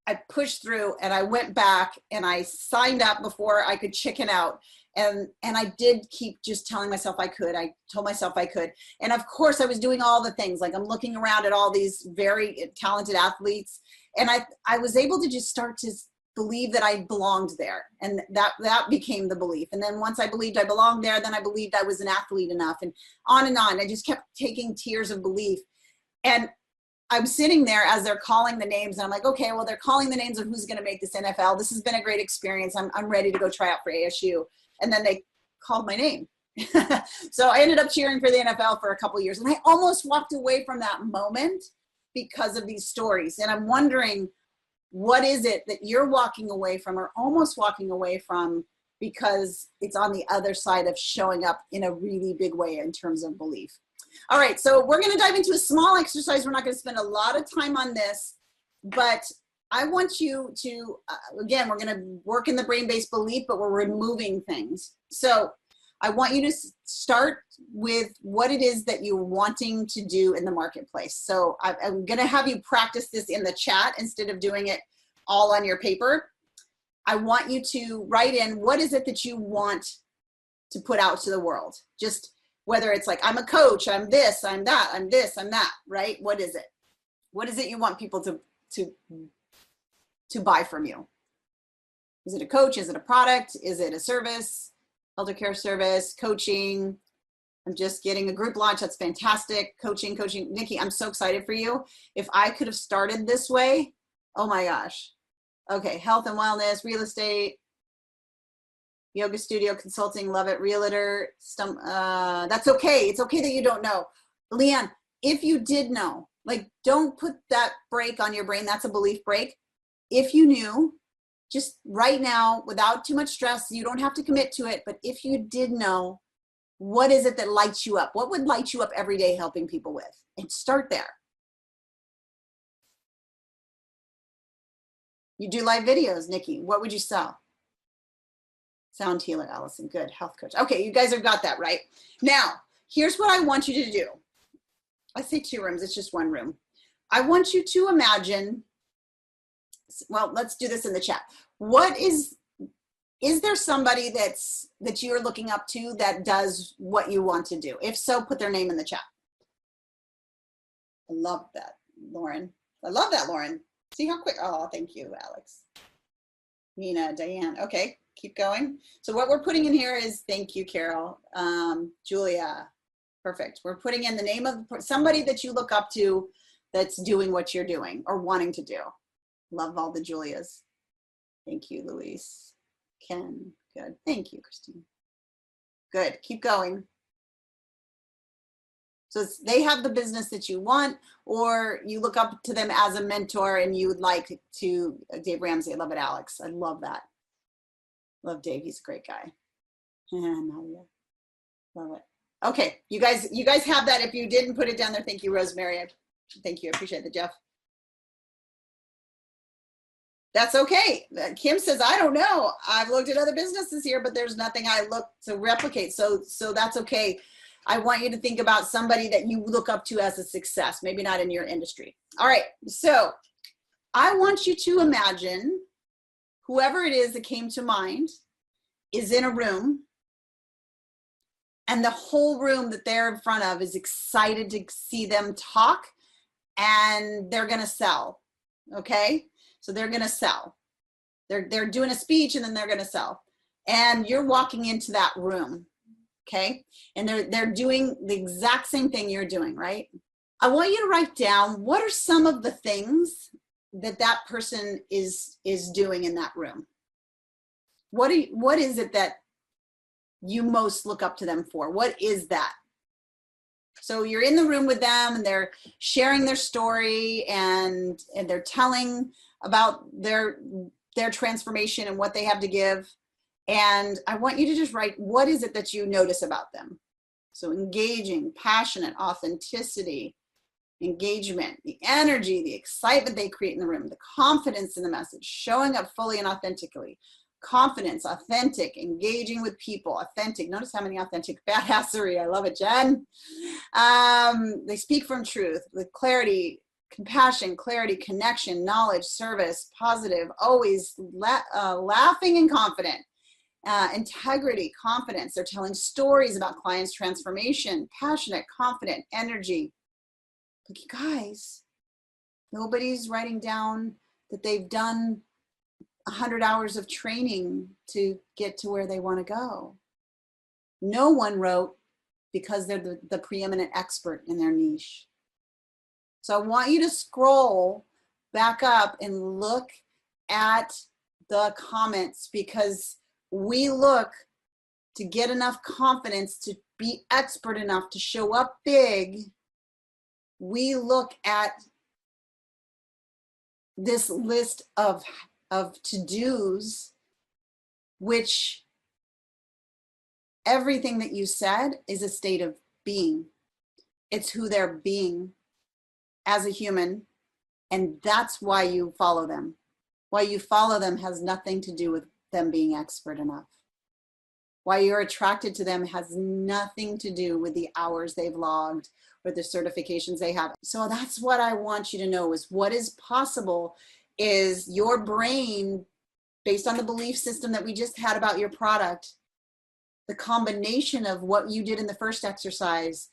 I pushed through and I went back and I signed up before I could chicken out. And I did keep just telling myself I could. I told myself I could. And of course I was doing all the things. Like, I'm looking around at all these very talented athletes. And I was able to just start to believe that I belonged there. And that became the belief. And then once I believed I belonged there, then I believed I was an athlete enough, and on and on. I just kept taking tiers of belief. And I'm sitting there as they're calling the names, and I'm like, okay, well, they're calling the names of who's going to make this NFL. This has been a great experience. I'm ready to go try out for ASU. And then they called my name. So I ended up cheering for the NFL for a couple of years. And I almost walked away from that moment because of these stories. And I'm wondering, what is it that you're walking away from, or almost walking away from, because it's on the other side of showing up in a really big way in terms of belief? All right, so we're going to dive into a small exercise. We're not going to spend a lot of time on this, but I want you to, again, we're going to work in the brain-based belief, but we're removing things. So I want you to start with what it is that you're wanting to do in the marketplace. So I'm going to have you practice this in the chat instead of doing it all on your paper. I want you to write in, what is it that you want to put out to the world? Just whether it's like, I'm a coach, I'm this, I'm that, I'm this, I'm that, right? What is it? What is it you want people to buy from you? Is it a coach? Is it a product? Is it a service? Elder care service, coaching. I'm just getting a group launch. That's fantastic. Coaching. Nikki, I'm so excited for you. If I could have started this way, oh my gosh. Okay, health and wellness, real estate, yoga studio, consulting, love it, realtor. That's okay. It's okay that you don't know. Leanne, if you did know, like, don't put that break on your brain. That's a belief break. If you knew, just right now, without too much stress, you don't have to commit to it, but if you did know, what is it that lights you up? What would light you up every day helping people with? And start there. You do live videos, Nikki. What would you sell? Sound healer, Allison. Good. Health coach. Okay, you guys have got that right. Now, here's what I want you to do. I say 2 rooms. It's just 1 room. I want you to imagine, well, let's do this in the chat. What is there somebody that you're looking up to that does what you want to do? If so, put their name in the chat. I love that, Lauren. I love that, Lauren. See how quick, oh, thank you, Alex. Nina, Diane, okay, keep going. So what we're putting in here is, thank you, Carol. Julia, perfect. We're putting in the name of somebody that you look up to that's doing what you're doing or wanting to do. Love all the Julias. Thank you, Luis. Ken, good. Thank you, Christine. Good, keep going. So they have the business that you want, or you look up to them as a mentor and you would like to, Dave Ramsey, I love it, Alex. I love that. Love Dave, he's a great guy. And Nadia, love it. Okay, you guys have that. If you didn't put it down there, thank you, Rosemary. Thank you, I appreciate it, Jeff. That's okay. Kim says, I don't know. I've looked at other businesses here, but there's nothing I look to replicate. So that's okay. I want you to think about somebody that you look up to as a success, maybe not in your industry. All right, so I want you to imagine whoever it is that came to mind is in a room, and the whole room that they're in front of is excited to see them talk, and they're going to sell. Okay. So they're going to sell. They're doing a speech, and then they're going to sell. And you're walking into that room. Okay. And they're doing the exact same thing you're doing, right? I want you to write down, what are some of the things that that person is doing in that room? What is it that you most look up to them for? What is that? So you're in the room with them, and they're sharing their story, and they're telling about their transformation and what they have to give. And I want you to just write, what is it that you notice about them? So engaging, passionate, authenticity, engagement, the energy, the excitement they create in the room, the confidence in the message, showing up fully and authentically. Confidence, authentic, engaging with people, authentic. Notice how many authentic, badassery. I love it, Jen. They speak from truth with clarity, compassion, clarity, connection, knowledge, service, positive, always laughing and confident. Integrity, confidence. They're telling stories about clients' transformation, passionate, confident, energy. Look, you guys, nobody's writing down that they've done 100 hours of training to get to where they want to go. No one wrote because they're the preeminent expert in their niche. So I want you to scroll back up and look at the comments, because we look to get enough confidence to be expert enough to show up big. We look at this list of to-dos, which everything that you said is a state of being. It's who they're being as a human, and that's why you follow them. Why you follow them has nothing to do with them being expert enough. Why you're attracted to them has nothing to do with the hours they've logged or the certifications they have. So that's what I want you to know, is what is possible is your brain, based on the belief system that we just had about your product, the combination of what you did in the first exercise,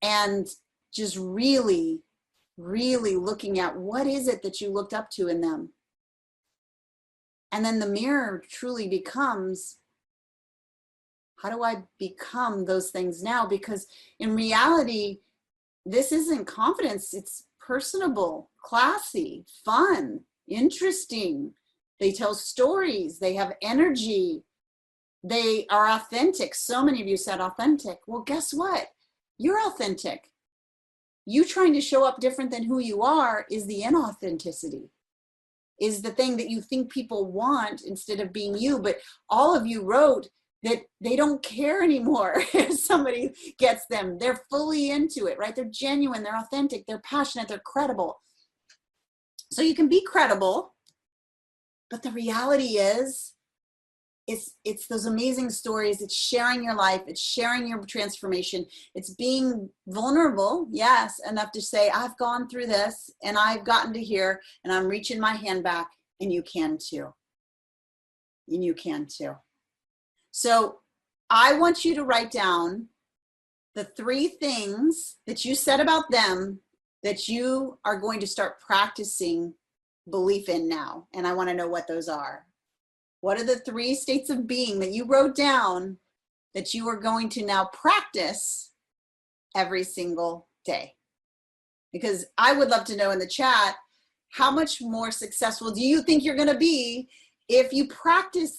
and just really, really looking at what is it that you looked up to in them. And then the mirror truly becomes, how do I become those things now? Because in reality, this isn't confidence. It's personable, classy, fun, interesting. They tell stories. They have energy. They are authentic. So many of you said authentic. Well, guess what? You're authentic. You trying to show up different than who you are is the inauthenticity, is the thing that you think people want instead of being you. But all of you wrote that they don't care anymore if somebody gets them. They're fully into it, right? They're genuine, they're authentic, they're passionate, they're credible. So you can be credible, but the reality is, it's those amazing stories. It's sharing your life. It's sharing your transformation. It's being vulnerable, yes, enough to say, I've gone through this and I've gotten to here and I'm reaching my hand back, and you can too. And you can too. So I want you to write down the 3 things that you said about them that you are going to start practicing belief in now. And I want to know what those are. What are the 3 states of being that you wrote down that you are going to now practice every single day? Because I would love to know in the chat, how much more successful do you think you're going to be if you practice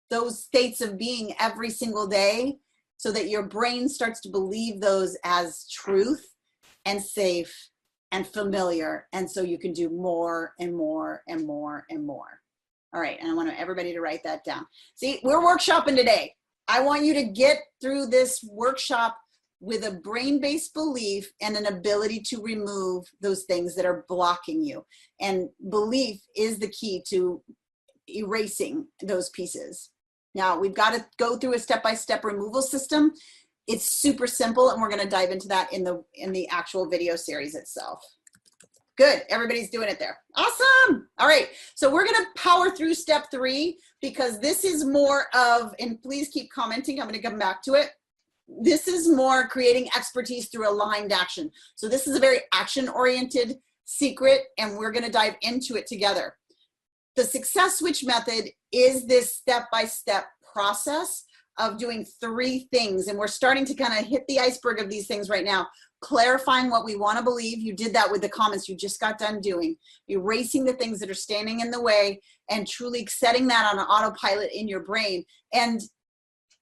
those states of being every single day, so that your brain starts to believe those as truth and safe and familiar, and so you can do more and more and more and more. All right, and I want everybody to write that down. See, we're workshopping today. I want you to get through this workshop with a brain-based belief and an ability to remove those things that are blocking you. And belief is the key to erasing those pieces. Now, we've got to go through a step-by-step removal system. It's super simple, and we're going to dive into that in the actual video series itself. Good. Everybody's doing it there. Awesome. All right. So we're going to power through step 3 because this is more of, and please keep commenting. I'm going to come back to it. This is more creating expertise through aligned action. So this is a very action-oriented secret, and we're going to dive into it together. The success switch method is this step-by-step process of doing 3 things. And we're starting to kind of hit the iceberg of these things right now. Clarifying what we want to believe. You did that with the comments you just got done doing. Erasing the things that are standing in the way and truly setting that on an autopilot in your brain. And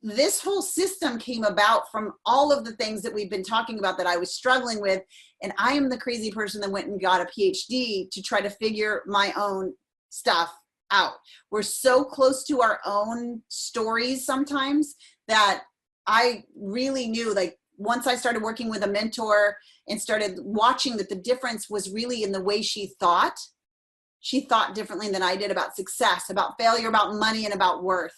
this whole system came about from all of the things that we've been talking about that I was struggling with. And I am the crazy person that went and got a PhD to try to figure my own stuff out. We're so close to our own stories sometimes that I really knew, like, once I started working with a mentor and started watching that the difference was really in the way she thought. She thought differently than I did about success, about failure, about money, and about worth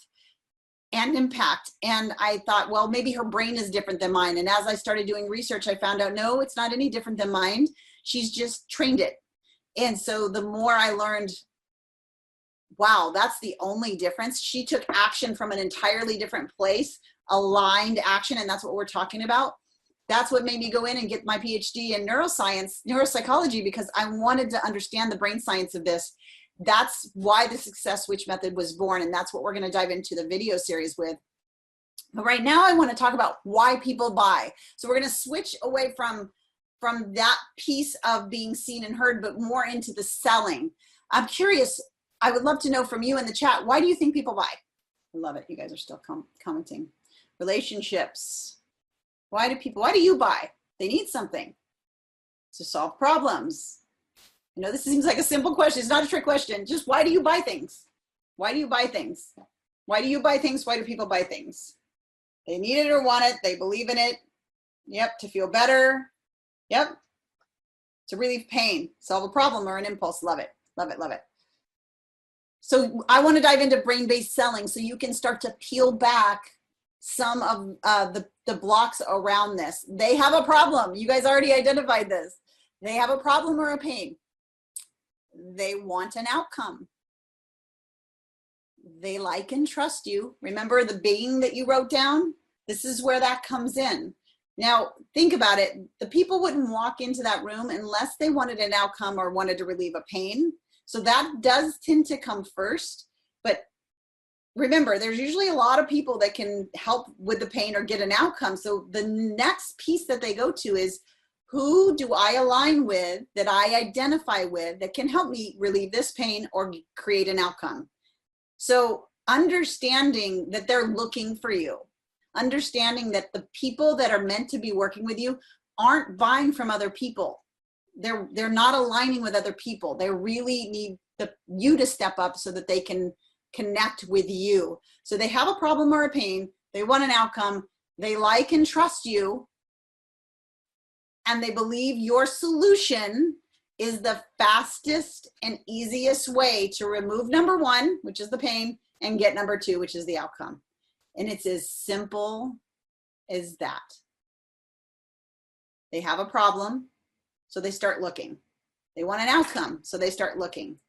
and impact. And I thought, well, maybe her brain is different than mine. And as I started doing research, I found out, no, it's not any different than mine. She's just trained it. And so the more I learned, wow, that's the only difference. She took action from an entirely different place, aligned action, and that's what we're talking about. That's what made me go in and get my PhD in neuroscience, neuropsychology, because I wanted to understand the brain science of this. That's why the success switch method was born, and that's what we're going to dive into the video series with. But right now I want to talk about why people buy. So we're going to switch away from that piece of being seen and heard, but more into the selling. I'm curious, I would love to know from you in the chat, why do you think people buy? I love it. You guys are still commenting. Relationships. Why do you buy? They need something to solve problems. I know this seems like a simple question. It's not a trick question. Just why do you buy things? Why do you buy things? Why do you buy things? Why do people buy things? They need it or want it. They believe in it. Yep. To feel better. Yep. To relieve pain, solve a problem, or an impulse. Love it. Love it. Love it. So I want to dive into brain-based selling so you can start to peel back some of the blocks around this. They have a problem. You guys already identified this. They have a problem or a pain. They want an outcome. They like and trust you. Remember the being that you wrote down? This is where that comes in. Now, think about it. The people wouldn't walk into that room unless they wanted an outcome or wanted to relieve a pain. So that does tend to come first. But remember, there's usually a lot of people that can help with the pain or get an outcome. So the next piece that they go to is, who do I align with, that I identify with, that can help me relieve this pain or create an outcome? So understanding that they're looking for you, understanding that the people that are meant to be working with you aren't buying from other people. They're not aligning with other people. They really need you to step up so that they can connect with you. So they have a problem or a pain. They want an outcome. They like and trust you. And they believe your solution is the fastest and easiest way to remove number 1, which is the pain, and get number 2, which is the outcome. And it's as simple as that. They have a problem, so they start looking. They want an outcome, so they start looking.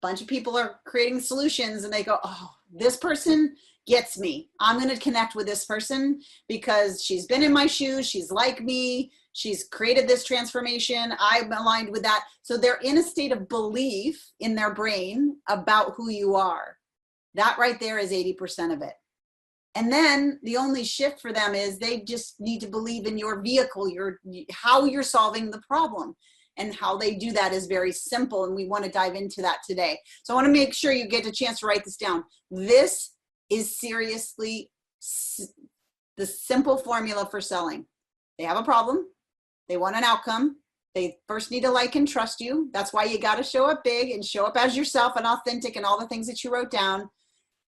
A bunch of people are creating solutions and they go, oh, this person gets me. I'm going to connect with this person because she's been in my shoes. She's like me. She's created this transformation. I'm aligned with that. So they're in a state of belief in their brain about who you are. That right there is 80% of it. And then the only shift for them is they just need to believe in your vehicle, how you're solving the problem. And how they do that is very simple. And we want to dive into that today. So I want to make sure you get a chance to write this down. This is seriously the simple formula for selling. They have a problem. They want an outcome. They first need to like and trust you. That's why you got to show up big and show up as yourself and authentic and all the things that you wrote down.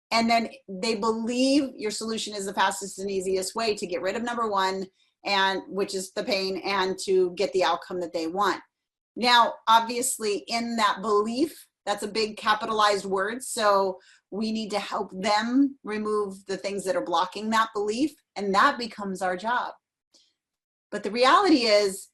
And then they believe your solution is the fastest and easiest way to get rid of number 1, and which is the pain, and to get the outcome that they want. Now, obviously, in that belief, that's a big capitalized word. So we need to help them remove the things that are blocking that belief, and that becomes our job. But the reality is,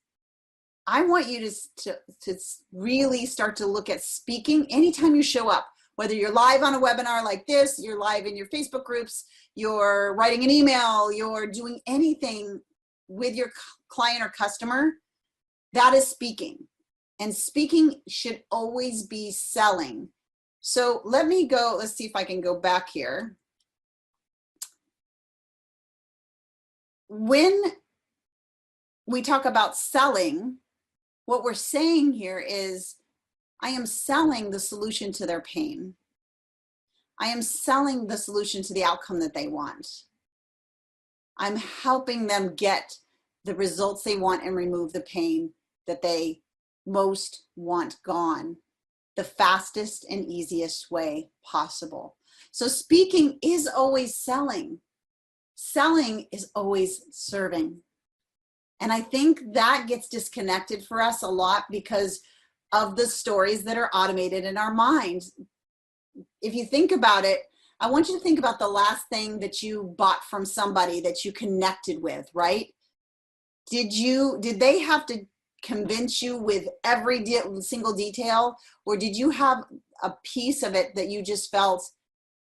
I want you to really start to look at speaking anytime you show up, whether you're live on a webinar like this, you're live in your Facebook groups, you're writing an email, you're doing anything with your client or customer, that is speaking. And speaking should always be selling. So let me go, let's see if I can go back here. When we talk about selling, what we're saying here is, I am selling the solution to their pain. I am selling the solution to the outcome that they want. I'm helping them get the results they want and remove the pain that they most want gone the fastest and easiest way possible. So speaking is always selling. Selling is always serving. And I think that gets disconnected for us a lot because of the stories that are automated in our minds. If you think about it, I want you to think about the last thing that you bought from somebody that you connected with, right? Did they have to convince you with every single detail, or did you have a piece of it that you just felt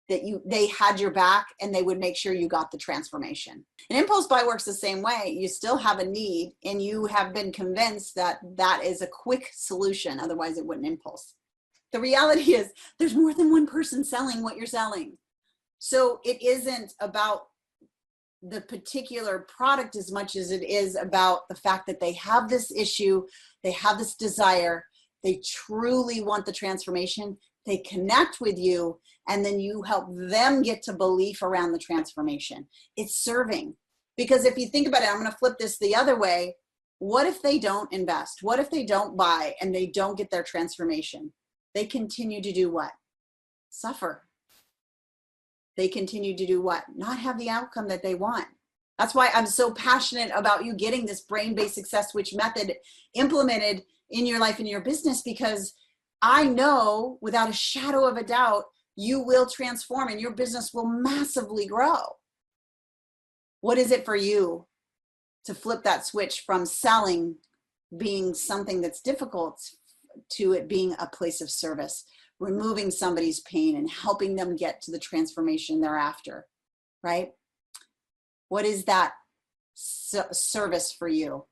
that they had your back and they would make sure you got the transformation? And impulse buy works the same way. You still have a need and you have been convinced that that is a quick solution, otherwise it wouldn't impulse. The reality is there's more than one person selling what you're selling. So it isn't about the particular product as much as it is about the fact that they have this issue, they have this desire, they truly want the transformation, they connect with you, and then you help them get to belief around the transformation. It's serving. Because if you think about it, I'm going to flip this the other way. What if they don't invest? What if they don't buy and they don't get their transformation? They continue to do what? Suffer. They continue to do what? Not have the outcome that they want. That's why I'm so passionate about you getting this brain-based success switch method implemented in your life and your business, because I know without a shadow of a doubt, you will transform and your business will massively grow. What is it for you to flip that switch from selling being something that's difficult to it being a place of service, removing somebody's pain and helping them get to the transformation they're after, right? What is that service for you?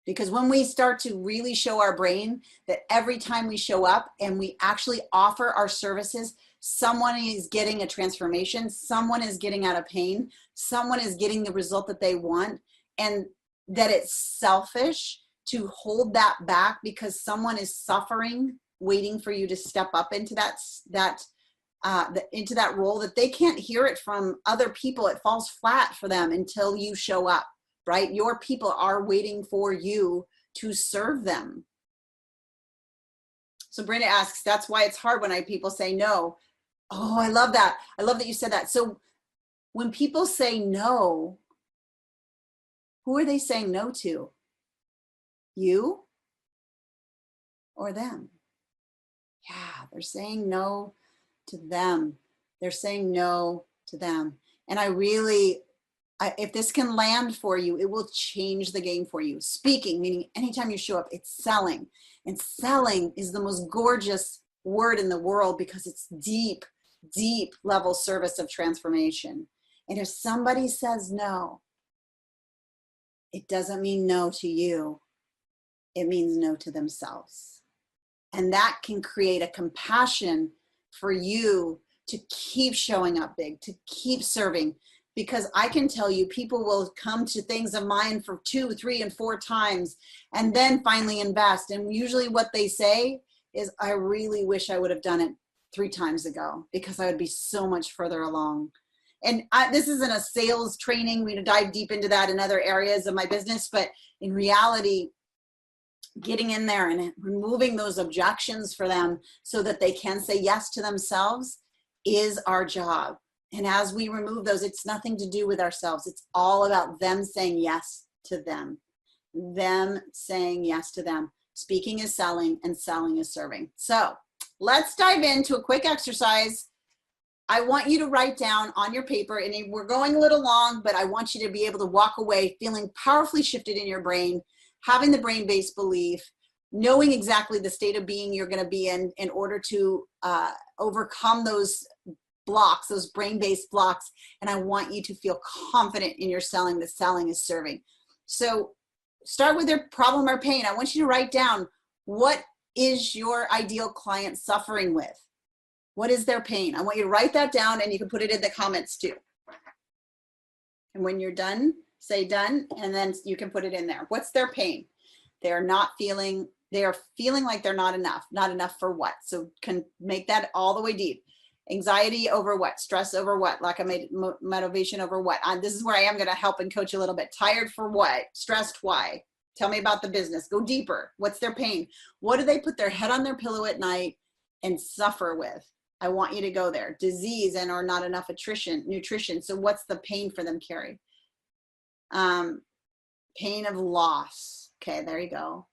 Because when we start to really show our brain that every time we show up and we actually offer our services, someone is getting a transformation, someone is getting out of pain, someone is getting the result that they want, and that it's selfish to hold that back because someone is suffering, waiting for you to step up into into that role, that they can't hear it from other people. It falls flat for them until you show up, right? Your people are waiting for you to serve them. So Brenda asks, that's why it's hard when people say no. Oh, I love that. I love that you said that. So when people say no, who are they saying no to? You or them? Yeah, they're saying no to them. They're saying no to them. And if this can land for you, it will change the game for you. Speaking, meaning anytime you show up, it's selling. And selling is the most gorgeous word in the world because it's deep, deep level service of transformation. And if somebody says no, it doesn't mean no to you. It means no to themselves. And that can create a compassion for you to keep showing up big, to keep serving. Because I can tell you, people will come to things of mine for 2, 3, and 4 times and then finally invest. And usually what they say is, I really wish I would have done it 3 times ago because I would be so much further along. And this isn't a sales training. We dive deep into that in other areas of my business. But in reality, getting in there and removing those objections for them so that they can say yes to themselves is our job. And as we remove those, it's nothing to do with ourselves. It's all about them saying yes to them. Them saying yes to them. Speaking is selling and selling is serving. So let's dive into a quick exercise. I want you to write down on your paper, and we're going a little long, but I want you to be able to walk away feeling powerfully shifted in your brain. having the brain-based belief, knowing exactly the state of being you're going to be in order to overcome those blocks, those brain-based blocks. And I want you to feel confident in your selling, that selling is serving. So start with their problem or pain. I want you to write down, what is your ideal client suffering with? What is their pain? I want you to write that down, and you can put it in the comments too. And when you're done, say done, and then you can put it in there. What's their pain? They are feeling like they're not enough. Not enough for what? So can make that all the way deep. Anxiety over what? Stress over what? Lack of motivation over what? This is where I am going to help and coach a little bit. Tired for what? Stressed why? Tell me about the business. Go deeper. What's their pain? What do they put their head on their pillow at night and suffer with? I want you to go there. Disease and or not enough nutrition. So what's the pain for them, Carrie? Pain of loss. Okay, there you go.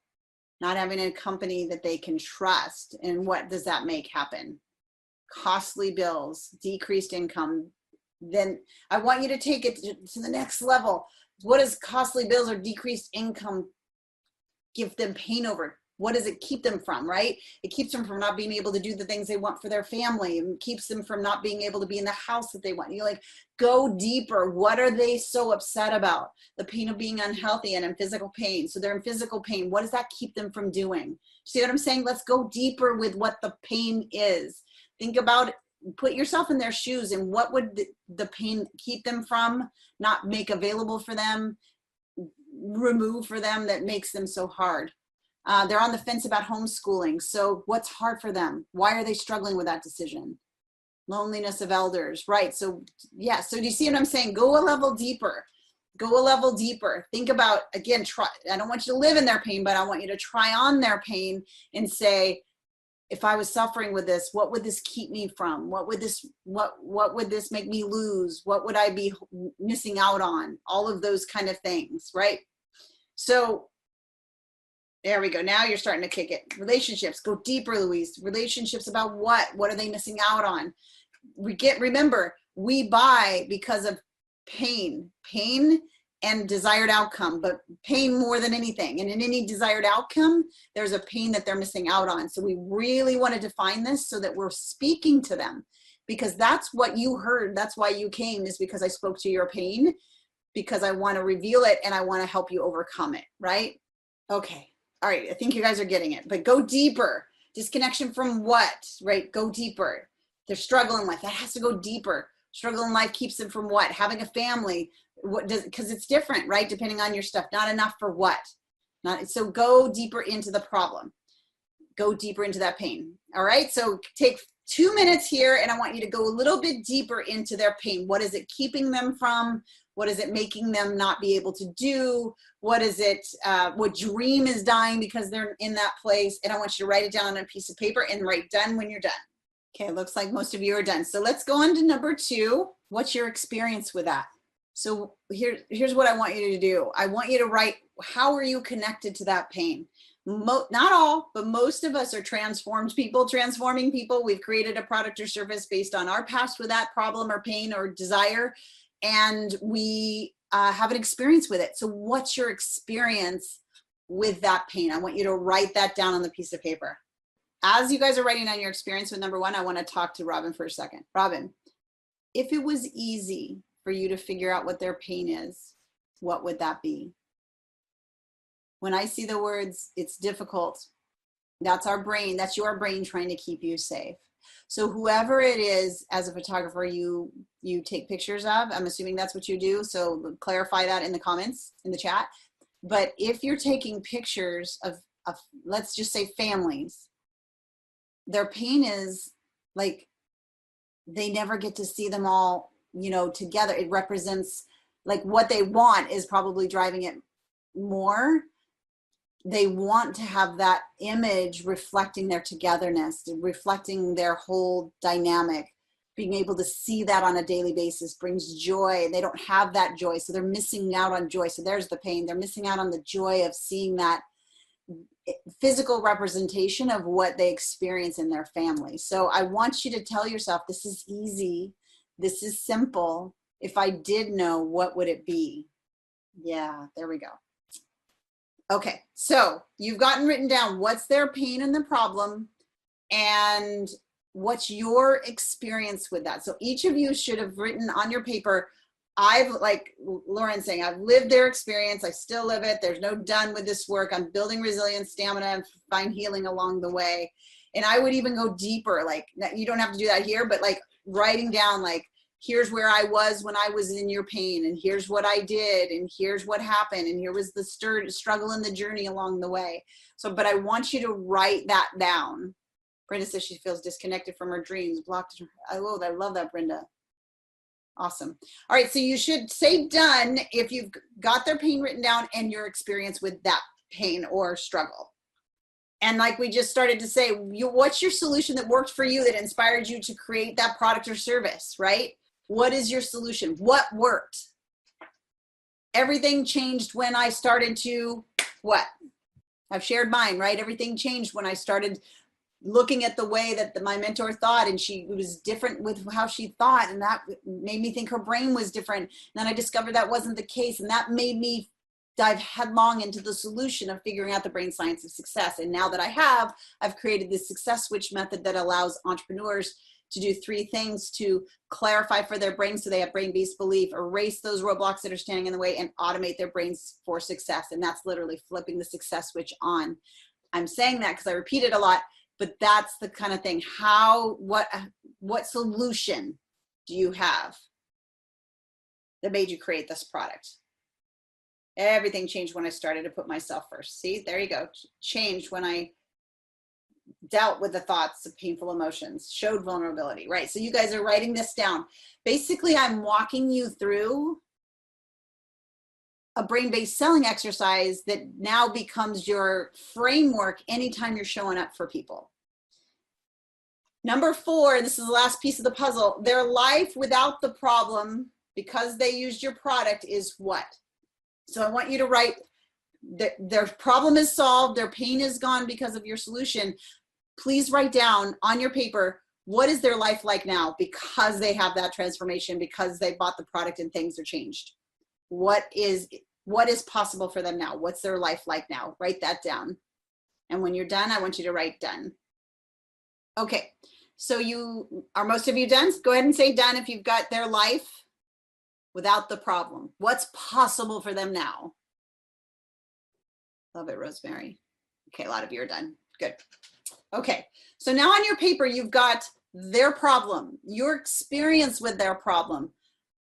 Not having a company that they can trust. And what does that make happen? Costly bills, decreased income. Then I want you to take it to the next level. What does costly bills or decreased income give them pain over? What does it keep them from, right? It keeps them from not being able to do the things they want for their family, and keeps them from not being able to be in the house that they want. You like, go deeper. What are they so upset about? The pain of being unhealthy and in physical pain. So they're in physical pain. What does that keep them from doing? See what I'm saying? Let's go deeper with what the pain is. Think about it. Put yourself in their shoes, and what would the pain keep them from, not make available for them, remove for them, that makes them so hard. They're on the fence about homeschooling. So what's hard for them? Why are they struggling with that decision? Loneliness of elders, right? So yeah, so do you see what I'm saying? Go a level deeper. Go a level deeper. Think about, again, try. I don't want you to live in their pain, but I want you to try on their pain and say, if I was suffering with this, what would this keep me from? What would this make me lose? What would I be missing out on? All of those kind of things, right? So there we go. Now you're starting to kick it. Relationships, go deeper, Louise. Relationships about what? What are they missing out on? Remember, we buy because of pain and desired outcome, but pain more than anything. And in any desired outcome, there's a pain that they're missing out on. So we really want to define this so that we're speaking to them, because that's what you heard. That's why you came, is because I spoke to your pain, because I want to reveal it and I want to help you overcome it, right? Okay. All right. I think you guys are getting it, but go deeper. Disconnection from what, right? Go deeper. They're struggling with, that has to go deeper. Struggle in life keeps them from what? Having a family. What does, because it's different, right? Depending on your stuff. Not enough for what? So go deeper into the problem. Go deeper into that pain. All right. So take 2 minutes here, and I want you to go a little bit deeper into their pain. What is it keeping them from? What is it making them not be able to do? What is it, what dream is dying because they're in that place? And I want you to write it down on a piece of paper and write done when you're done. Okay, it looks like most of you are done. So let's go on to number 2. What's your experience with that? So here's what I want you to do. I want you to write, how are you connected to that pain? Not all, but most of us are transformed people, transforming people. We've created a product or service based on our past with that problem or pain or desire, and we have an experience with it. So what's your experience with that pain? I want you to write that down on the piece of paper. As you guys are writing down your experience with number 1, I want to talk to Robin for a second. Robin, if it was easy for you to figure out what their pain is, what would that be? When I see the words, it's difficult, that's our brain, that's your brain trying to keep you safe. So whoever it is, as a photographer, you take pictures of, I'm assuming that's what you do. So clarify that in the comments, in the chat. But if you're taking pictures of let's just say families, their pain is like, they never get to see them all, together. It represents like what they want is probably driving it more. They want to have that image reflecting their togetherness, reflecting their whole dynamic. Being able to see that on a daily basis brings joy, and they don't have that joy. So they're missing out on joy. So there's the pain. They're missing out on the joy of seeing that physical representation of what they experience in their family. So I want you to tell yourself, this is easy. This is simple. If I did know, what would it be? Yeah, there we go. Okay, so you've gotten written down what's their pain and the problem and what's your experience with that. So each of you should have written on your paper, I've, like Lauren's saying, I've lived their experience, I still live it, there's no done with this work, I'm building resilience, stamina, and find healing along the way. And I would even go deeper, like, you don't have to do that here, but like writing down, like, here's where I was when I was in your pain, and here's what I did, and here's what happened, and here was the struggle and the journey along the way. So, but I want you to write that down. Brenda says she feels disconnected from her dreams, blocked. I love that, Brenda. Awesome. All right, so you should say done if you've got their pain written down and your experience with that pain or struggle. And like we just started to say, what's your solution that worked for you, that inspired you to create that product or service, right? What is your solution? What worked? Everything changed when I started to what? I've shared mine, right? Everything changed when I started looking at the way that my mentor thought, and she was different with how she thought, and that made me think her brain was different. And then I discovered that wasn't the case, and that made me dive headlong into the solution of figuring out the brain science of success. And now that I've created this success switch method that allows entrepreneurs to do 3 things to clarify for their brains so they have brain-based belief, erase those roadblocks that are standing in the way, and automate their brains for success. And that's literally flipping the success switch on. I'm saying that because I repeat it a lot, but that's the kind of thing. What solution do you have that made you create this product? Everything changed when I started to put myself first. See, there you go. Changed when I dealt with the thoughts of painful emotions, showed vulnerability, right? So you guys are writing this down. Basically, I'm walking you through a brain-based selling exercise that now becomes your framework anytime you're showing up for people. Number 4, and this is the last piece of the puzzle, their life without the problem, because they used your product, is what? So I want you to write that their problem is solved, their pain is gone because of your solution. Please write down on your paper, what is their life like now because they have that transformation, because they bought the product and things are changed. What is possible for them now? What's their life like now? Write that down. And when you're done, I want you to write done. Okay, so most of you done? Go ahead and say done if you've got their life without the problem. What's possible for them now? Love it, Rosemary. Okay, a lot of you are done. Good. Okay, so now on your paper, you've got their problem, your experience with their problem,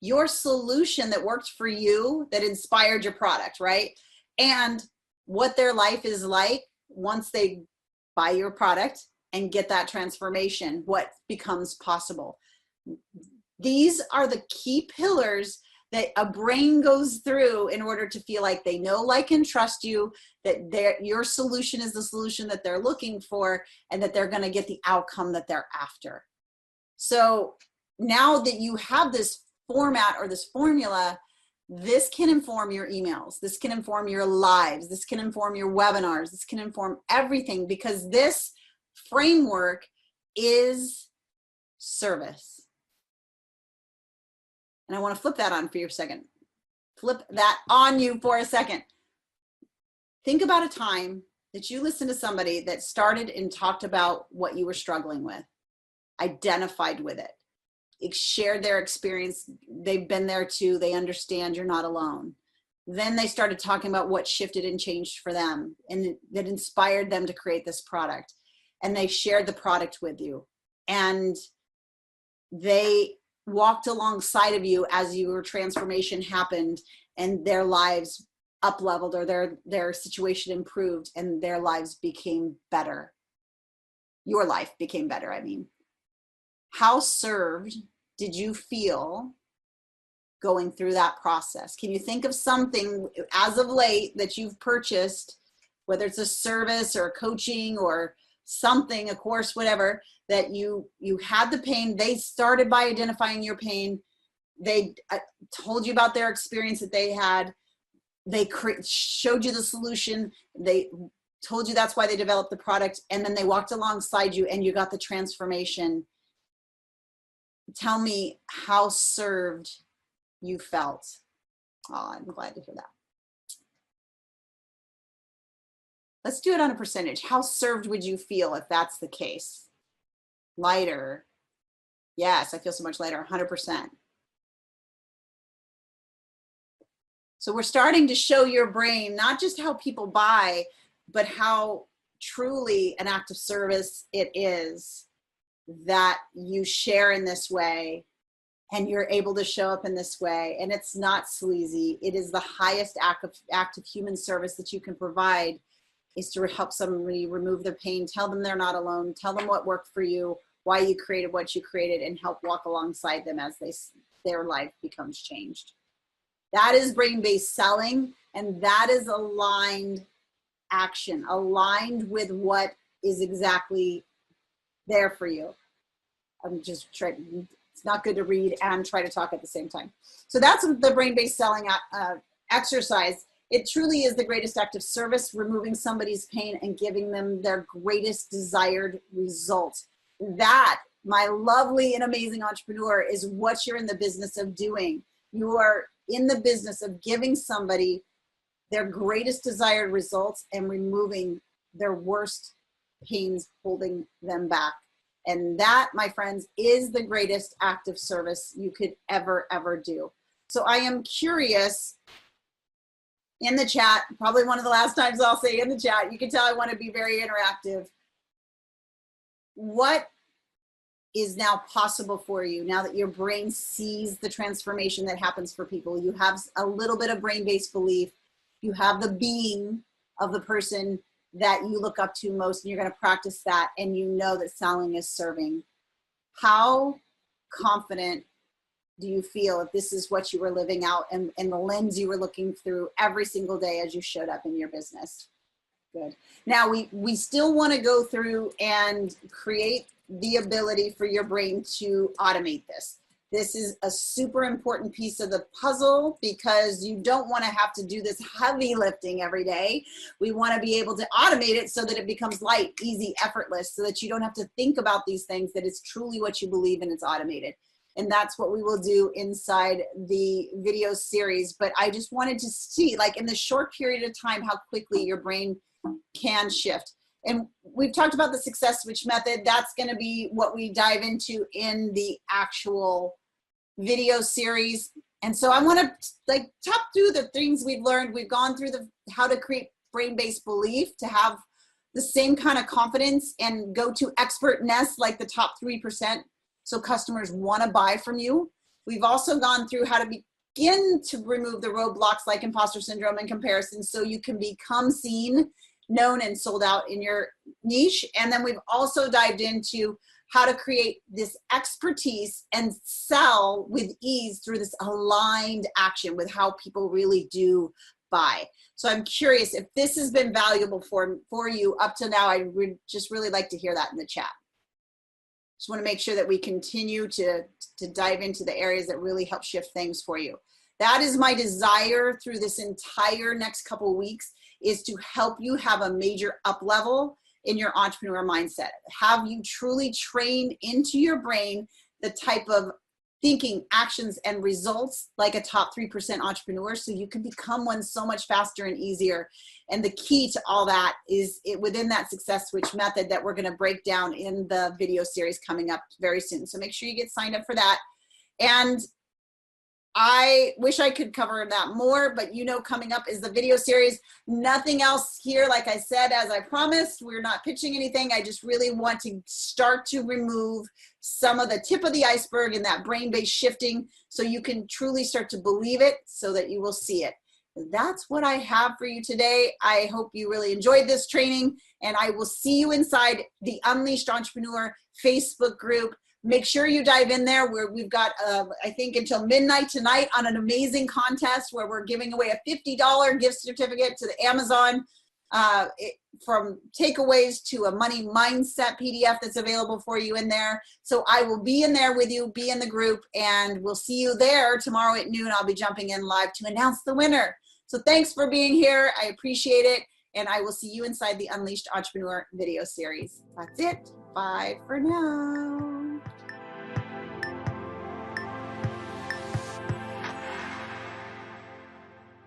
your solution that worked for you, that inspired your product, right? And what their life is like once they buy your product and get that transformation, what becomes possible. These are the key pillars that a brain goes through in order to feel like they know, like, and trust you, that your solution is the solution that they're looking for, and that they're going to get the outcome that they're after. So now that you have this format or this formula, this can inform your emails. This can inform your lives. This can inform your webinars. This can inform everything, because this framework is service. And I want to flip that on for you a second. Flip that on you for a second. Think about a time that you listened to somebody that started and talked about what you were struggling with, identified with it, shared their experience. They've been there too. They understand you're not alone. Then they started talking about what shifted and changed for them, and that inspired them to create this product. And they shared the product with you. And they walked alongside of you as your transformation happened, and their lives up leveled, or their situation improved, and their lives became better. Your life became better, I mean. How served did you feel going through that process? Can you think of something as of late that you've purchased, whether it's a service or coaching or something, a course, whatever, that you had the pain, they started by identifying your pain, they told you about their experience that they had, they showed you the solution, they told you that's why they developed the product, and then they walked alongside you and you got the transformation. Tell me how served you felt. Oh, I'm glad to hear that. Let's do it on a percentage. How served would you feel if that's the case? Lighter. Yes, I feel so much lighter, 100%. So we're starting to show your brain, not just how people buy, but how truly an act of service it is that you share in this way and you're able to show up in this way. And it's not sleazy. It is the highest act of human service that you can provide, is to help somebody remove their pain, tell them they're not alone, tell them what worked for you, why you created what you created, and help walk alongside them as their life becomes changed. That is brain-based selling, and that is aligned action, aligned with what is exactly there for you. I'm just trying, it's not good to read and try to talk at the same time. So that's the brain-based selling exercise. It truly is the greatest act of service, removing somebody's pain and giving them their greatest desired result. That, my lovely and amazing entrepreneur, is what you're in the business of doing. You are in the business of giving somebody their greatest desired results and removing their worst pains holding them back. And that, my friends, is the greatest act of service you could ever do. So I am curious, in the chat, probably one of the last times I'll say in the chat, you can tell I want to be very interactive. What is now possible for you now that your brain sees the transformation that happens for people? You have a little bit of brain-based belief. You have the being of the person that you look up to most, and you're going to practice that, and you know that selling is serving. How confident do you feel if this is what you were living out and the lens you were looking through every single day as you showed up in your business? Good. Now we still want to go through and create the ability for your brain to automate this. This is a super important piece of the puzzle, because you don't want to have to do this heavy lifting every day. We want to be able to automate it so that it becomes light, easy, effortless, so that you don't have to think about these things, that it's truly what you believe and it's automated. And that's what we will do inside the video series. But I just wanted to see, like, in this short period of time, how quickly your brain can shift. And we've talked about the success switch method. That's going to be what we dive into in the actual video series. And so I want to talk through the things we've learned. We've gone through how to create brain-based belief to have the same kind of confidence and go to expertness, like the top 3%, so customers want to buy from you. We've also gone through how to begin to remove the roadblocks like imposter syndrome and comparison, so you can become seen, known, and sold out in your niche. And then we've also dived into how to create this expertise and sell with ease through this aligned action with how people really do buy. So I'm curious if this has been valuable for you up to now. I would just really like to hear that in the chat. Just want to make sure that we continue to dive into the areas that really help shift things for you. That is my desire through this entire next couple of weeks, is to help you have a major up level in your entrepreneur mindset. Have you truly trained into your brain the type of thinking, actions, and results like a top 3% entrepreneur, so you can become one so much faster and easier. And the key to all that is within that success switch method that we're going to break down in the video series coming up very soon. So make sure you get signed up for that. And I wish I could cover that more, but coming up is the video series. Nothing else here. Like I said, as I promised, we're not pitching anything. I just really want to start to remove some of the tip of the iceberg in that brain-based shifting, so you can truly start to believe it, so that you will see it. That's what I have for you today. I hope you really enjoyed this training, and I will see you inside the Unleashed Entrepreneur Facebook group. Make sure you dive in there, where we've got, I think, until midnight tonight on an amazing contest where we're giving away a $50 gift certificate to the Amazon, from takeaways to a money mindset PDF that's available for you in there. So I will be in there with you, be in the group, and we'll see you there tomorrow at noon. I'll be jumping in live to announce the winner. So thanks for being here. I appreciate it. And I will see you inside the Unleashed Entrepreneur video series. That's it. Bye for now.